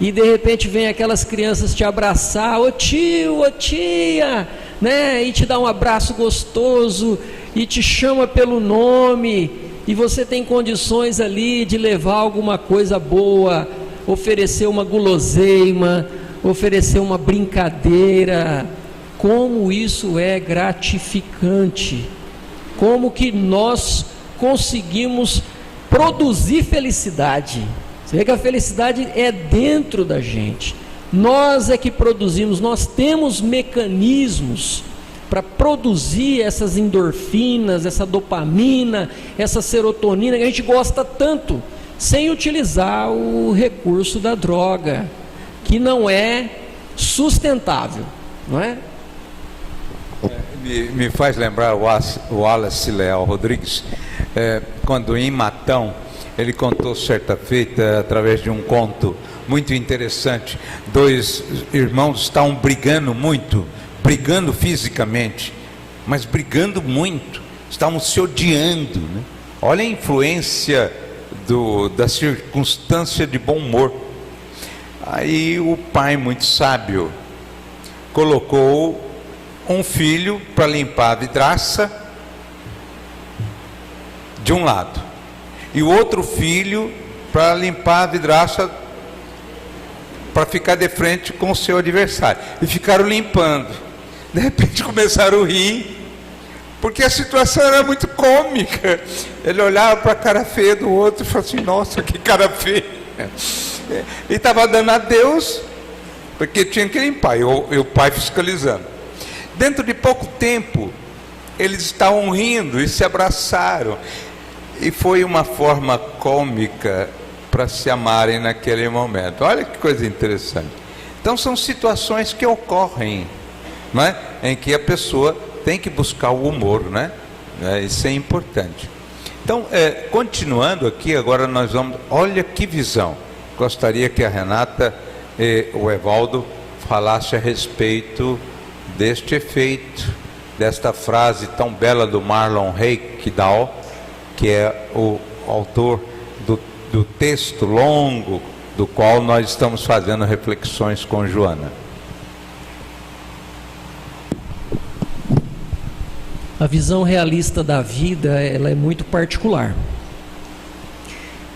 E de repente vem aquelas crianças te abraçar, ô tio, ô tia, né? E te dá um abraço gostoso e te chama pelo nome, e você tem condições ali de levar alguma coisa boa, oferecer uma guloseima, oferecer uma brincadeira. Como isso é gratificante, como que nós conseguimos produzir felicidade. Você vê que a felicidade é dentro da gente, nós é que produzimos, nós temos mecanismos para produzir essas endorfinas, essa dopamina, essa serotonina que a gente gosta tanto, sem utilizar o recurso da droga, que não é sustentável, não é? Me faz lembrar o Wallace Leal Rodrigues, quando em Matão, ele contou certa feita, através de um conto muito interessante, dois irmãos estavam brigando muito, brigando fisicamente, mas brigando muito, estavam se odiando, né? Olha a influência da circunstância de bom humor. Aí o pai, muito sábio, colocou um filho para limpar a vidraça de um lado, e o outro filho para limpar a vidraça, para ficar de frente com o seu adversário, e ficaram limpando. De repente começaram a rir, porque a situação era muito cômica. Ele olhava para a cara feia do outro e falou assim, nossa, que cara feia. E estava dando a Deus, porque tinha que limpar, e o pai fiscalizando. Dentro de pouco tempo, eles estavam rindo e se abraçaram, e foi uma forma cômica para se amarem naquele momento. Olha que coisa interessante. Então são situações que ocorrem, não é? Em que a pessoa tem que buscar o humor, né? Isso é importante. Então, continuando aqui, agora nós vamos, olha que visão. Gostaria que a Renata e o Evaldo falassem a respeito deste efeito, desta frase tão bela do Marlon Reikdal, que é o autor do texto longo do qual nós estamos fazendo reflexões com Joana. A visão realista da vida, ela é muito particular.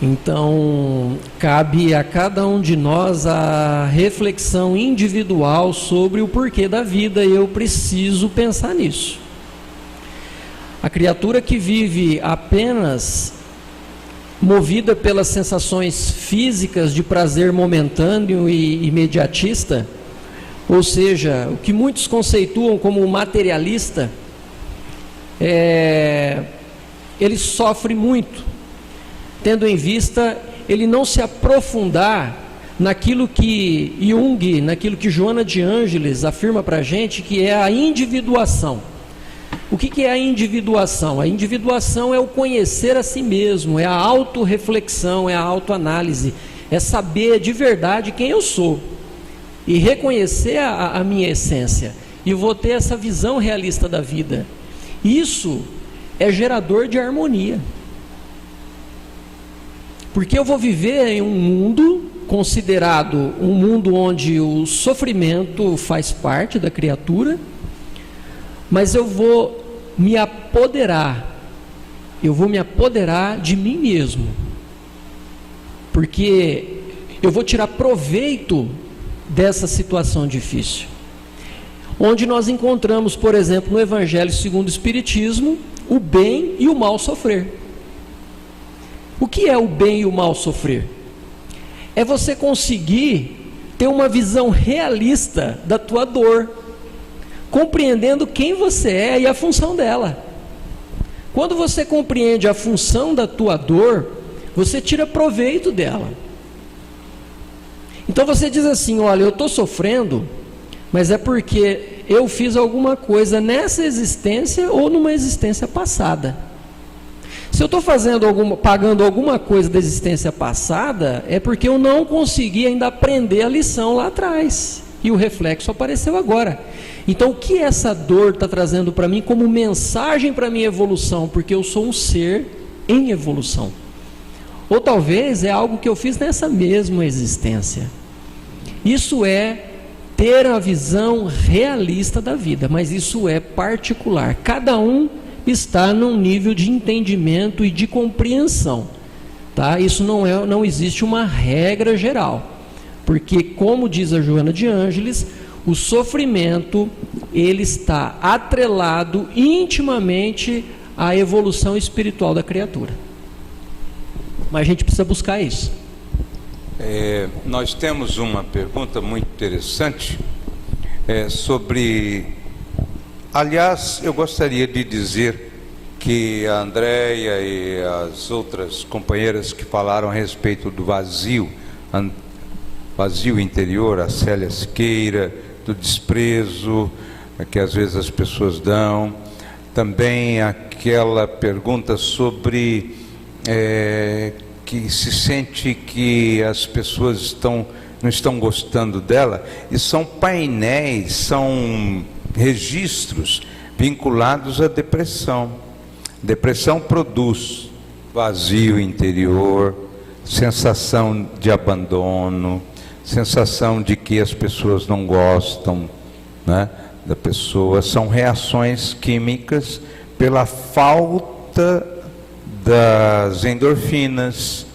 Então, cabe a cada um de nós a reflexão individual sobre o porquê da vida, e eu preciso pensar nisso. A criatura que vive apenas movida pelas sensações físicas de prazer momentâneo e imediatista, ou seja, o que muitos conceituam como materialista, ele sofre muito, tendo em vista ele não se aprofundar naquilo que Jung, naquilo que Joana de Ângeles afirma para a gente, que é a individuação. O que é a individuação? A individuação é o conhecer a si mesmo, é a autorreflexão, é a autoanálise, é saber de verdade quem eu sou e reconhecer a minha essência, e vou ter essa visão realista da vida. Isso é gerador de harmonia, porque eu vou viver em um mundo considerado um mundo onde o sofrimento faz parte da criatura, mas eu vou me apoderar de mim mesmo, porque eu vou tirar proveito dessa situação difícil, onde nós encontramos, por exemplo, no Evangelho segundo o Espiritismo, o bem e o mal sofrer. O que é o bem e o mal sofrer? É você conseguir ter uma visão realista da tua dor, compreendendo quem você é e a função dela. Quando você compreende a função da tua dor, você tira proveito dela. Então você diz assim: olha, eu estou sofrendo, mas é porque eu fiz alguma coisa nessa existência ou numa existência passada. Se eu estou pagando alguma coisa da existência passada, é porque eu não consegui ainda aprender a lição lá atrás, e o reflexo apareceu agora. Então, o que essa dor está trazendo para mim como mensagem para a minha evolução? Porque eu sou um ser em evolução. Ou talvez é algo que eu fiz nessa mesma existência. Isso é ter a visão realista da vida, mas isso é particular. Cada um está num nível de entendimento e de compreensão, tá? Isso não existe uma regra geral, porque, como diz a Joana de Ângeles, o sofrimento, ele está atrelado intimamente à evolução espiritual da criatura. Mas a gente precisa buscar isso. Nós temos uma pergunta muito interessante sobre... Aliás, eu gostaria de dizer que a Andréia e as outras companheiras que falaram a respeito do vazio interior, a Célia Siqueira, do desprezo que às vezes as pessoas dão, também aquela pergunta sobre que se sente que as pessoas não estão gostando dela, e são painéis, são registros vinculados à depressão. Depressão produz vazio interior, sensação de abandono, sensação de que as pessoas não gostam, né, da pessoa. São reações químicas pela falta das endorfinas,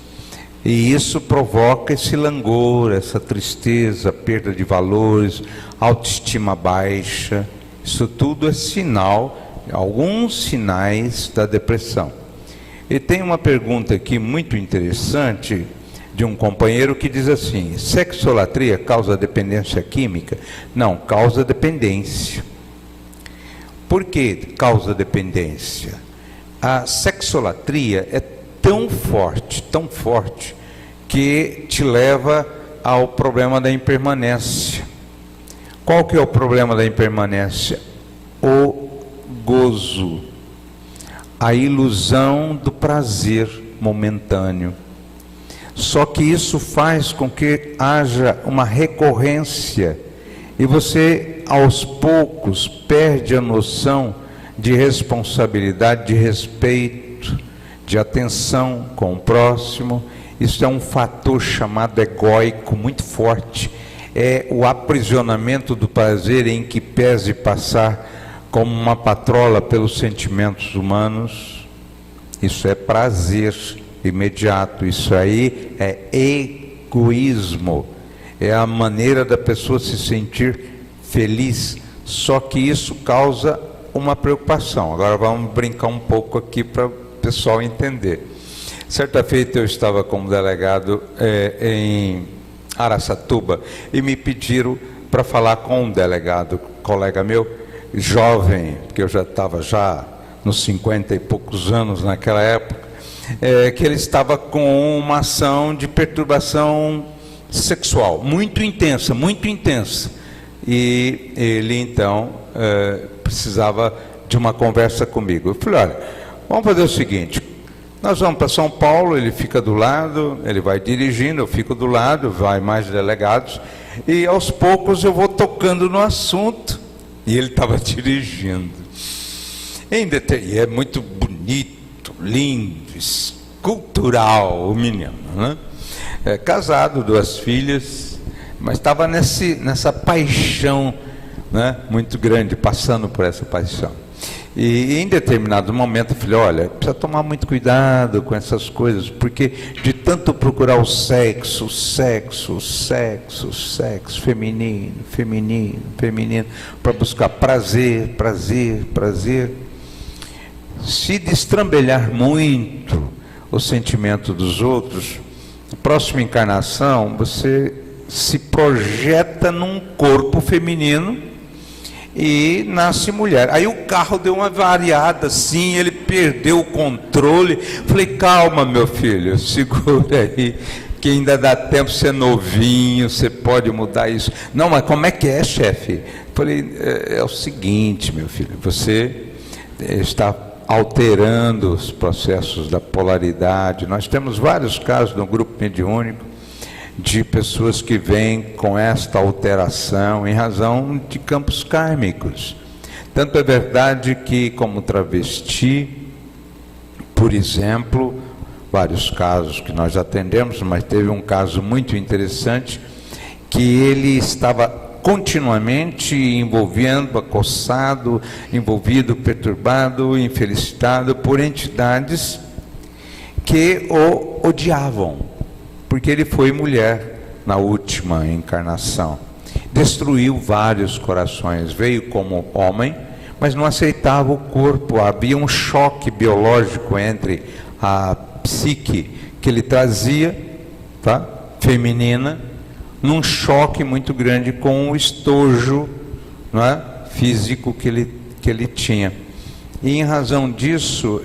e isso provoca esse langor, essa tristeza, perda de valores, autoestima baixa. Isso tudo é sinal, alguns sinais da depressão. E tem uma pergunta aqui muito interessante de um companheiro que diz assim: sexolatria causa dependência química? Não, causa dependência. Por que causa dependência? A sexolatria é tão forte, que te leva ao problema da impermanência. Qual que é o problema da impermanência? O gozo, a ilusão do prazer momentâneo. Só que isso faz com que haja uma recorrência, e você aos poucos perde a noção de responsabilidade, de respeito, de atenção com o próximo, isso é um fator chamado egóico muito forte. É o aprisionamento do prazer em que pese passar como uma patrola pelos sentimentos humanos. Isso é prazer imediato, isso aí é egoísmo, é a maneira da pessoa se sentir feliz, só que isso causa uma preocupação. Agora vamos brincar um pouco aqui para o pessoal entender. Certa feita eu estava como delegado em Araçatuba e me pediram para falar com um delegado, colega meu, jovem, porque eu já estava nos 50 e poucos anos naquela época, que ele estava com uma ação de perturbação sexual muito intensa, e ele então precisava de uma conversa comigo. Eu falei, olha, vamos fazer o seguinte, nós vamos para São Paulo, ele fica do lado, ele vai dirigindo, eu fico do lado, vai mais delegados, e aos poucos eu vou tocando no assunto, e ele estava dirigindo. E é muito bonito, lindo, escultural o menino, né? Casado, 2 filhas, mas estava nessa paixão, né, muito grande, passando por essa paixão. E em determinado momento eu falei, olha, precisa tomar muito cuidado com essas coisas, porque de tanto procurar o sexo, feminino, para buscar prazer, se destrambelhar muito o sentimento dos outros, na próxima encarnação você se projeta num corpo feminino e nasce mulher. Aí o carro deu uma variada assim, ele perdeu o controle. Falei, calma meu filho, segura aí, que ainda dá tempo, você é novinho, você pode mudar isso. Não, mas como é que é, chefe? Falei, é o seguinte, meu filho, você está alterando os processos da polaridade. Nós temos vários casos no grupo mediúnico de pessoas que vêm com esta alteração em razão de campos kármicos. Tanto é verdade que, como travesti, por exemplo, vários casos que nós atendemos, mas teve um caso muito interessante, que ele estava continuamente envolvido, perturbado, infelicitado por entidades que o odiavam, porque ele foi mulher na última encarnação. Destruiu vários corações, veio como homem, mas não aceitava o corpo. Havia um choque biológico entre a psique que ele trazia, tá, feminina, num choque muito grande com o estojo, não é, físico que ele tinha. E em razão disso,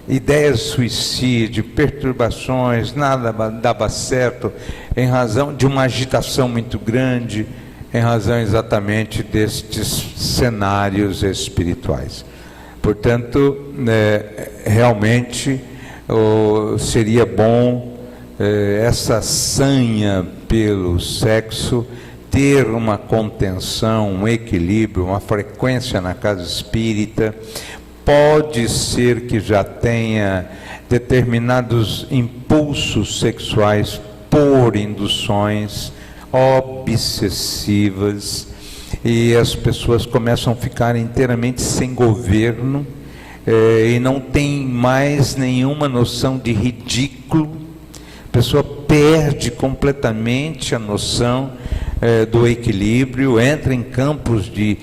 ideias de suicídio, perturbações, nada dava certo, em razão de uma agitação muito grande, em razão exatamente destes cenários espirituais. Portanto, realmente seria bom essa sanha pelo sexo ter uma contenção, um equilíbrio, uma frequência na casa espírita. Pode ser que já tenha determinados impulsos sexuais por induções obsessivas, e as pessoas começam a ficar inteiramente sem governo, e não tem mais nenhuma noção de ridículo. A pessoa perde completamente a noção do equilíbrio, entra em campos de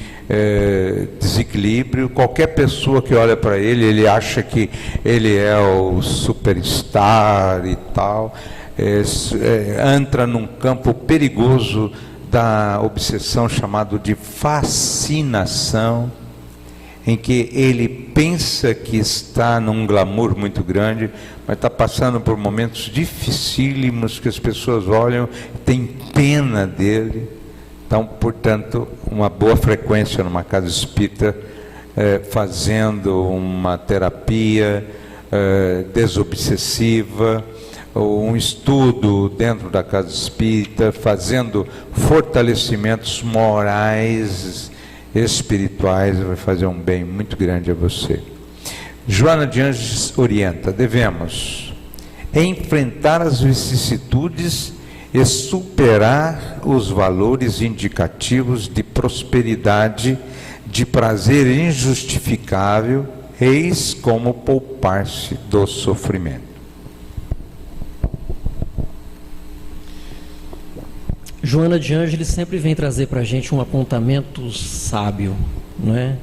desequilíbrio. Qualquer pessoa que olha para ele, ele acha que ele é o superstar e tal, entra num campo perigoso da obsessão chamado de fascinação, em que ele pensa que está num glamour muito grande, mas está passando por momentos dificílimos que as pessoas olham, têm pena dele. Então, portanto, uma boa frequência numa casa espírita, fazendo uma terapia desobsessiva, ou um estudo dentro da casa espírita, fazendo fortalecimentos morais, espirituais, vai fazer um bem muito grande a você. Joana de Anjos orienta: devemos enfrentar as vicissitudes e superar os valores indicativos de prosperidade, de prazer injustificável, eis como poupar-se do sofrimento. Joana de Ângeles sempre vem trazer para a gente um apontamento sábio, não é?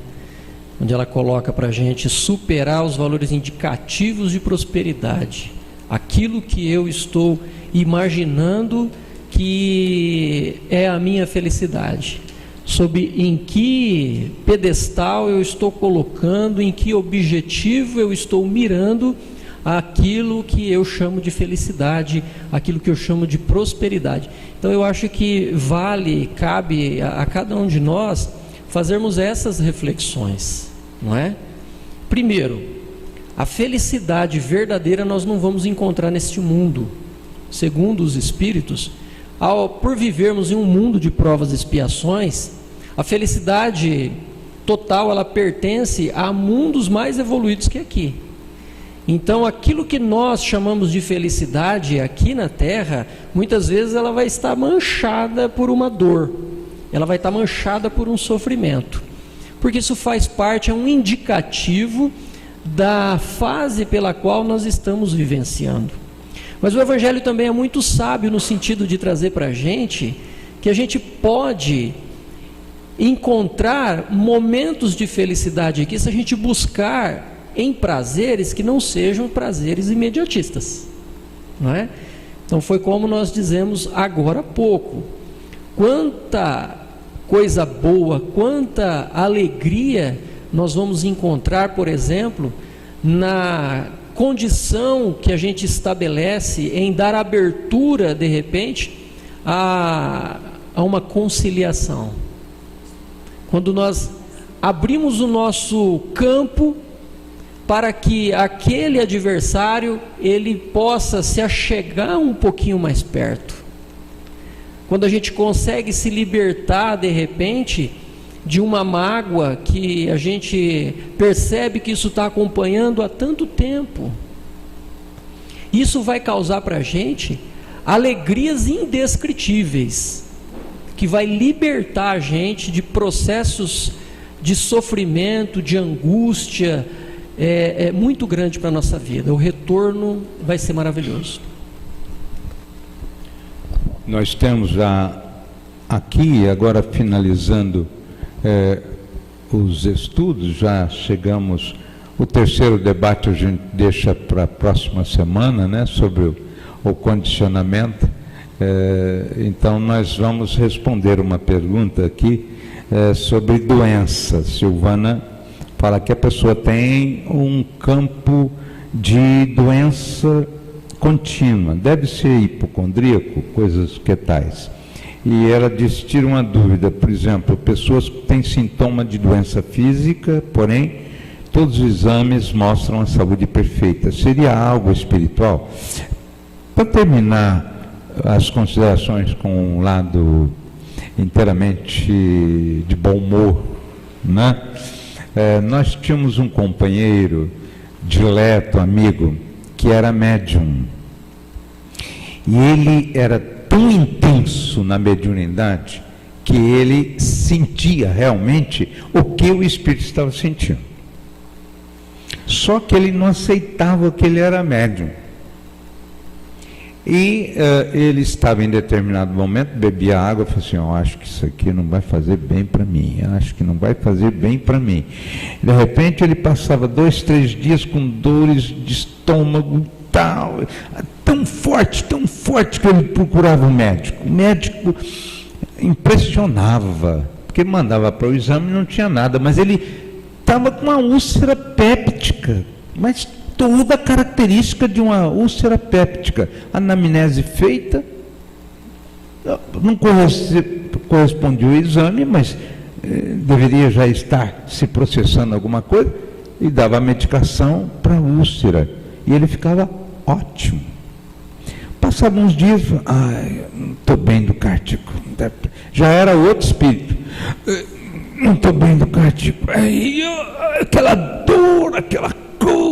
Onde ela coloca para a gente superar os valores indicativos de prosperidade, aquilo que eu estou imaginando que é a minha felicidade, sob em que pedestal eu estou colocando, em que objetivo eu estou mirando aquilo que eu chamo de felicidade, aquilo que eu chamo de prosperidade. Então eu acho que cabe a cada um de nós fazermos essas reflexões, não é? Primeiro, a felicidade verdadeira nós não vamos encontrar neste mundo. Segundo os Espíritos, por vivermos em um mundo de provas e expiações, a felicidade total ela pertence a mundos mais evoluídos que aqui. Então, aquilo que nós chamamos de felicidade aqui na Terra, muitas vezes ela vai estar manchada por uma dor, ela vai estar manchada por um sofrimento, porque isso faz parte, é um indicativo da fase pela qual nós estamos vivenciando. Mas o Evangelho também é muito sábio no sentido de trazer para a gente que a gente pode encontrar momentos de felicidade aqui se a gente buscar em prazeres que não sejam prazeres imediatistas, não é? Então foi como nós dizemos agora há pouco, quanta coisa boa, quanta alegria nós vamos encontrar, por exemplo, na condição que a gente estabelece em dar abertura, de repente, a uma conciliação. Quando nós abrimos o nosso campo para que aquele adversário ele possa se achegar um pouquinho mais perto. Quando a gente consegue se libertar de repente de uma mágoa que a gente percebe que isso está acompanhando há tanto tempo, isso vai causar para a gente alegrias indescritíveis, que vai libertar a gente de processos de sofrimento, de angústia, é muito grande para a nossa vida. O retorno vai ser maravilhoso. Nós temos aqui, agora finalizando os estudos, já chegamos, o terceiro debate a gente deixa para a próxima semana, né, sobre o condicionamento. Então nós vamos responder uma pergunta aqui sobre doença. Silvana fala que a pessoa tem um campo de doença contínua, deve ser hipocondríaco, coisas que tais. E ela diz, tira uma dúvida, por exemplo, pessoas que têm sintoma de doença física, porém, todos os exames mostram a saúde perfeita. Seria algo espiritual? Para terminar as considerações com um lado inteiramente de bom humor, né? Nós tínhamos um companheiro, dileto, amigo, que era médium. E ele era tão intenso na mediunidade que ele sentia realmente o que o espírito estava sentindo. Só que ele não aceitava que ele era médium. E ele estava em determinado momento, bebia água e falou assim, eu acho que isso aqui não vai fazer bem para mim, acho que não vai fazer bem para mim. De repente ele passava 2, 3 dias com dores de estômago e tal, tão forte que ele procurava um médico. O médico impressionava, porque mandava para o exame e não tinha nada, mas ele estava com uma úlcera péptica, mas toda a característica de uma úlcera péptica. Anamnese feita, não correspondia ao exame, mas deveria já estar se processando alguma coisa, e dava a medicação para a úlcera, e ele ficava ótimo. Passavam uns dias, não estou bem do cardíaco, já era outro espírito, não estou bem do cardíaco, aí aquela dor, aquela coisa,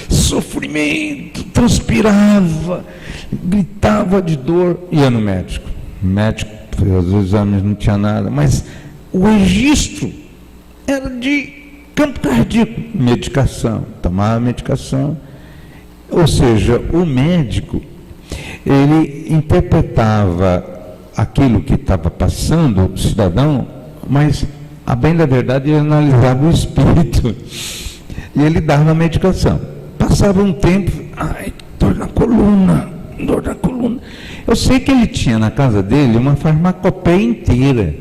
sofrimento, transpirava, gritava de dor, ia no médico. O médico fez os exames, não tinha nada, mas o registro era de campo cardíaco, medicação, tomava medicação. Ou seja, o médico, ele interpretava aquilo que estava passando o cidadão, mas, a bem da verdade, ele analisava o espírito e ele dava a medicação. Passava um tempo, ai, dor na coluna. Eu sei que ele tinha na casa dele uma farmacopeia inteira.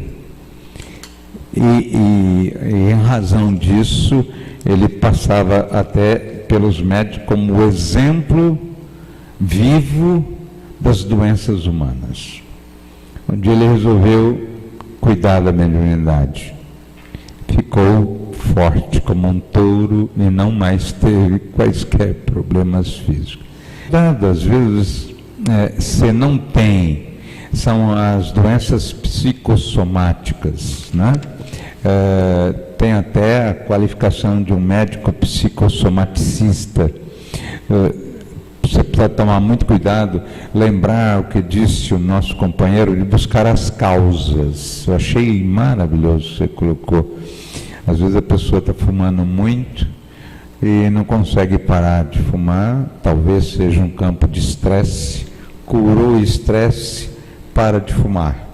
E em razão disso, ele passava até pelos médicos como o exemplo vivo das doenças humanas. Um dia ele resolveu cuidar da mediunidade. Ficou forte como um touro e não mais teve quaisquer problemas físicos. Às vezes, você não tem, são as doenças psicossomáticas, né? Tem até a qualificação de um médico psicossomaticista. Você precisa tomar muito cuidado, lembrar o que disse o nosso companheiro, de buscar as causas. Eu achei maravilhoso o que você colocou. Às vezes a pessoa está fumando muito e não consegue parar de fumar, talvez seja um campo de estresse, curou o estresse, para de fumar.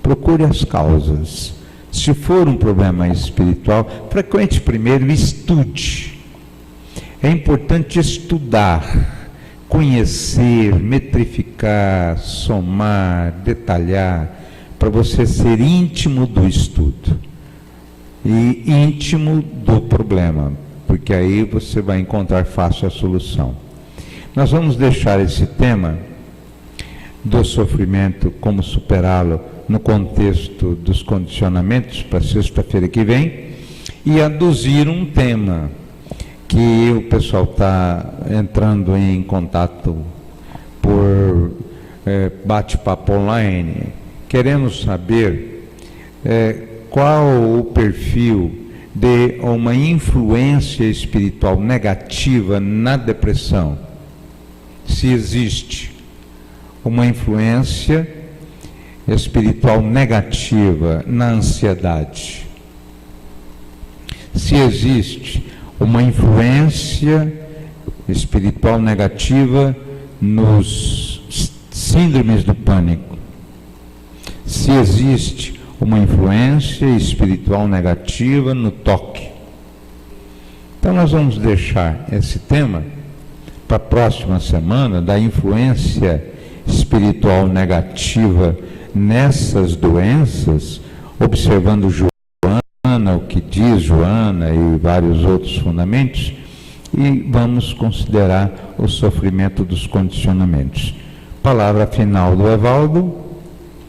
Procure as causas. Se for um problema espiritual, frequente primeiro e estude. É importante estudar, conhecer, metrificar, somar, detalhar, para você ser íntimo do estudo e íntimo do problema, porque aí você vai encontrar fácil a solução. Nós vamos deixar esse tema do sofrimento, como superá-lo, no contexto dos condicionamentos, para sexta-feira que vem, e aduzir um tema que o pessoal está entrando em contato por bate-papo online, querendo saber qual o perfil de uma influência espiritual negativa na depressão. Se existe uma influência espiritual negativa na ansiedade. Se existe uma influência espiritual negativa nos síndromes do pânico. Se existe uma influência espiritual negativa no toque. Então nós vamos deixar esse tema para a próxima semana, da influência espiritual negativa nessas doenças, observando Joana, o que diz Joana e vários outros fundamentos, e vamos considerar o sofrimento dos condicionamentos. Palavra final do Evaldo,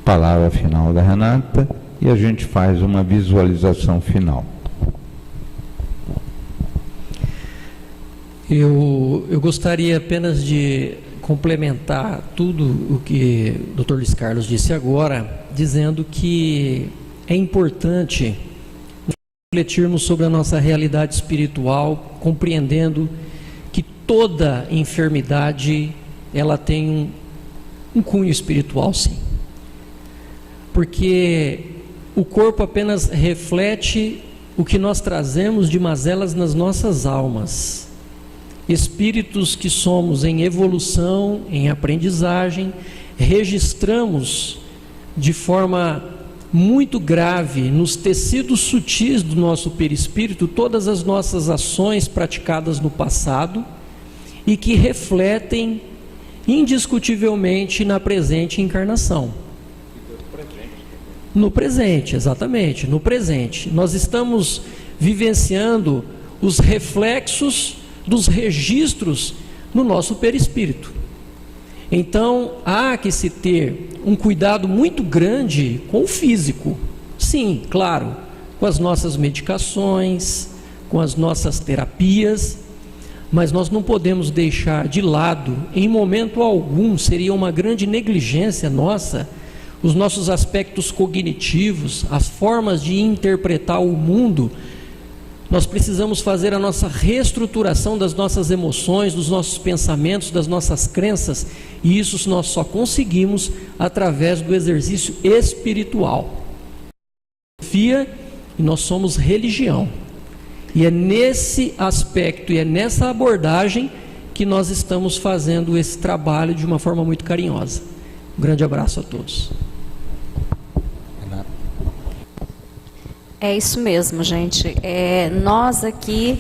palavra final da Renata, e a gente faz uma visualização final. Eu gostaria apenas de complementar tudo o que o Dr. Luiz Carlos disse agora, dizendo que é importante refletirmos sobre a nossa realidade espiritual, compreendendo que toda enfermidade ela tem um cunho espiritual, sim. Porque o corpo apenas reflete o que nós trazemos de mazelas nas nossas almas. Espíritos que somos em evolução, em aprendizagem, registramos de forma muito grave nos tecidos sutis do nosso perispírito todas as nossas ações praticadas no passado e que refletem indiscutivelmente na presente encarnação. No presente, exatamente, no presente. Nós estamos vivenciando os reflexos dos registros no nosso perispírito. Então, há que se ter um cuidado muito grande com o físico. Sim, claro, com as nossas medicações, com as nossas terapias, mas nós não podemos deixar de lado, em momento algum, seria uma grande negligência nossa, os nossos aspectos cognitivos, as formas de interpretar o mundo. Nós precisamos fazer a nossa reestruturação das nossas emoções, dos nossos pensamentos, das nossas crenças, e isso nós só conseguimos através do exercício espiritual. E nós somos religião. E é nesse aspecto e é nessa abordagem que nós estamos fazendo esse trabalho de uma forma muito carinhosa. Um grande abraço a todos. É isso mesmo, gente. Nós aqui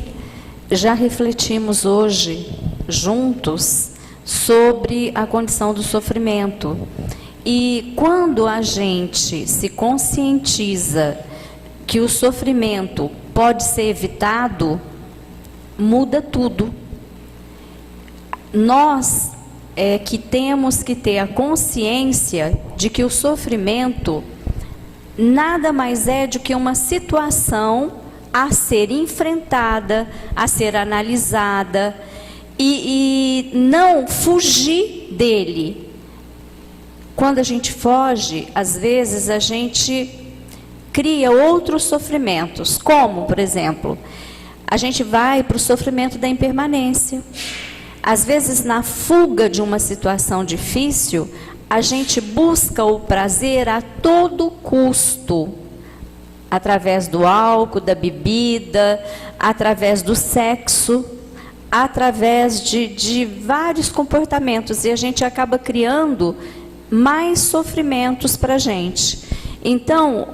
já refletimos hoje juntos sobre a condição do sofrimento. E quando a gente se conscientiza que o sofrimento pode ser evitado, muda tudo. Nós que temos que ter a consciência de que o sofrimento nada mais é do que uma situação a ser enfrentada, a ser analisada e não fugir dele. Quando a gente foge, às vezes a gente cria outros sofrimentos, como, por exemplo, a gente vai para o sofrimento da impermanência. Às vezes, na fuga de uma situação difícil, a gente busca o prazer a todo custo, através do álcool, da bebida, através do sexo, através de vários comportamentos, e a gente acaba criando mais sofrimentos para a gente. Então,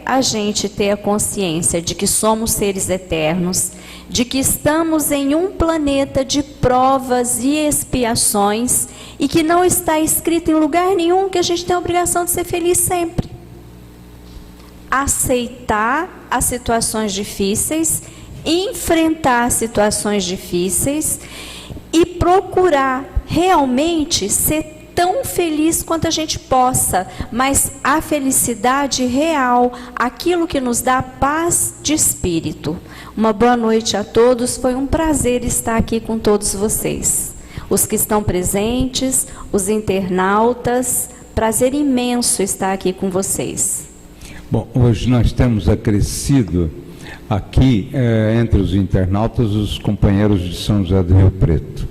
a gente ter a consciência de que somos seres eternos, de que estamos em um planeta de provas e expiações, e que não está escrito em lugar nenhum que a gente tem a obrigação de ser feliz sempre. Aceitar as situações difíceis, enfrentar situações difíceis e procurar realmente ser tão feliz quanto a gente possa, mas a felicidade real, aquilo que nos dá paz de espírito. Uma boa noite a todos, foi um prazer estar aqui com todos vocês. Os que estão presentes, os internautas, prazer imenso estar aqui com vocês. Bom, hoje nós temos acrescido aqui, entre os internautas, os companheiros de São José do Rio Preto.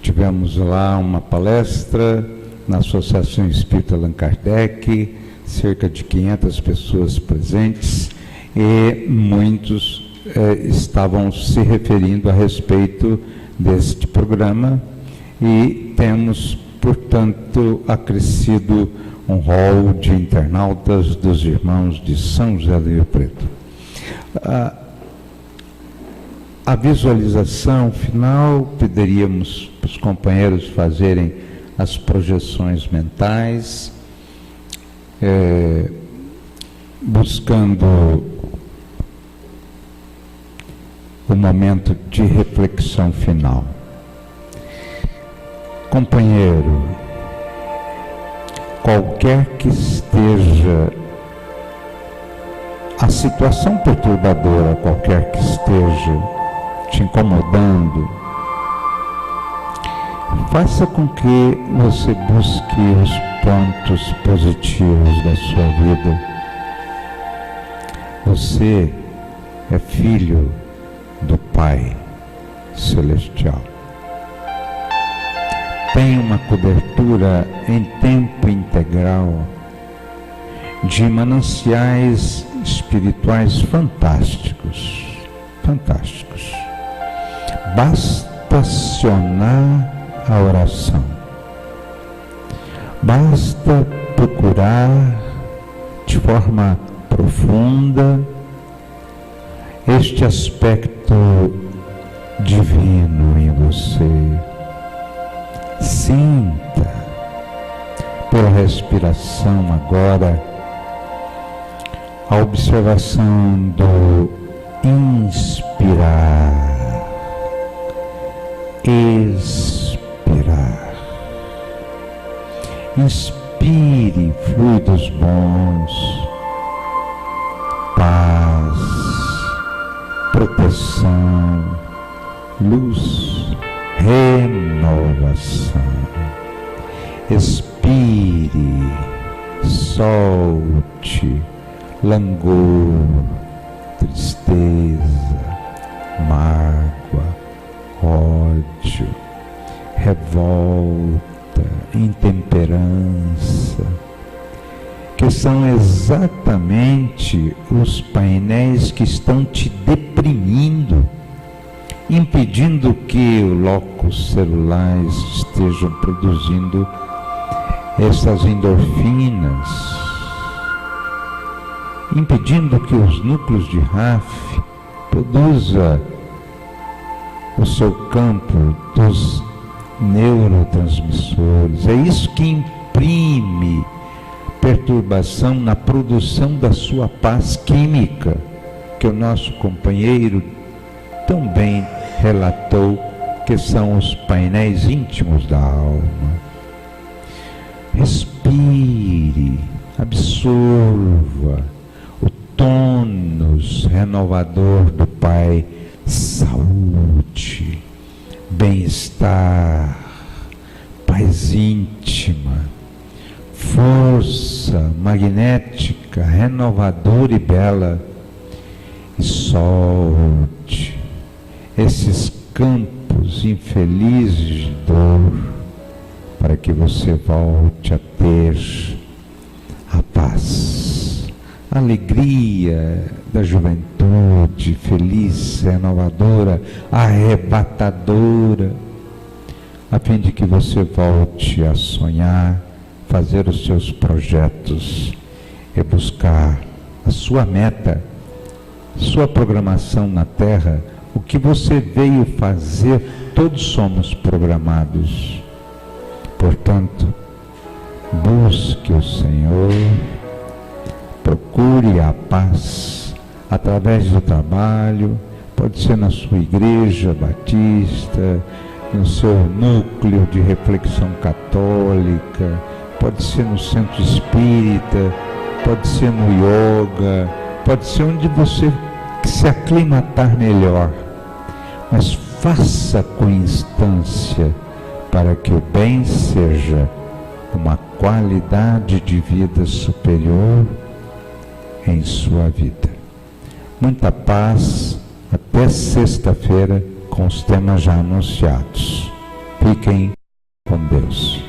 Tivemos lá uma palestra na Associação Espírita Allan Kardec, cerca de 500 pessoas presentes, e muitos estavam se referindo a respeito deste programa, e temos, portanto, acrescido um rol de internautas dos irmãos de São José do Rio Preto. A visualização final, pediríamos para os companheiros fazerem as projeções mentais, buscando o momento de reflexão final. Companheiro, qualquer que esteja a situação perturbadora, qualquer que esteja te incomodando, faça com que você busque os pontos positivos da sua vida. Você é filho do Pai Celestial. Tem uma cobertura em tempo integral de mananciais espirituais fantásticos, fantásticos. Basta acionar a oração. Basta procurar de forma profunda este aspecto divino em você. Sinta pela respiração agora a observação do inspirar, expirar. Inspire fluidos bons, paz, proteção, luz, renovação. Expire, solte langor, tristeza, mágoa, ódio, revolta, intemperança, que são exatamente os painéis que estão te deprimindo, impedindo que os locos celulares estejam produzindo essas endorfinas, impedindo que os núcleos de RAF produzam o seu campo dos neurotransmissores. É isso que imprime perturbação na produção da sua paz química, que o nosso companheiro também relatou que são os painéis íntimos da alma. Respire, absorva o tônus renovador do Pai, saúde, bem-estar, paz íntima, força magnética, renovadora e bela, e solte esses campos infelizes de dor, para que você volte a ter a paz, a alegria da juventude, feliz, renovadora, arrebatadora, a fim de que você volte a sonhar, fazer os seus projetos e buscar a sua meta, sua programação na Terra, o que você veio fazer. Todos somos programados. Portanto, busque o Senhor, procure a paz através do trabalho, pode ser na sua igreja batista, no seu núcleo de reflexão católica, pode ser no centro espírita, pode ser no yoga, pode ser onde você se aclimatar melhor, mas faça com instância para que o bem seja uma qualidade de vida superior em sua vida. Muita paz, até sexta-feira com os temas já anunciados. Fiquem com Deus.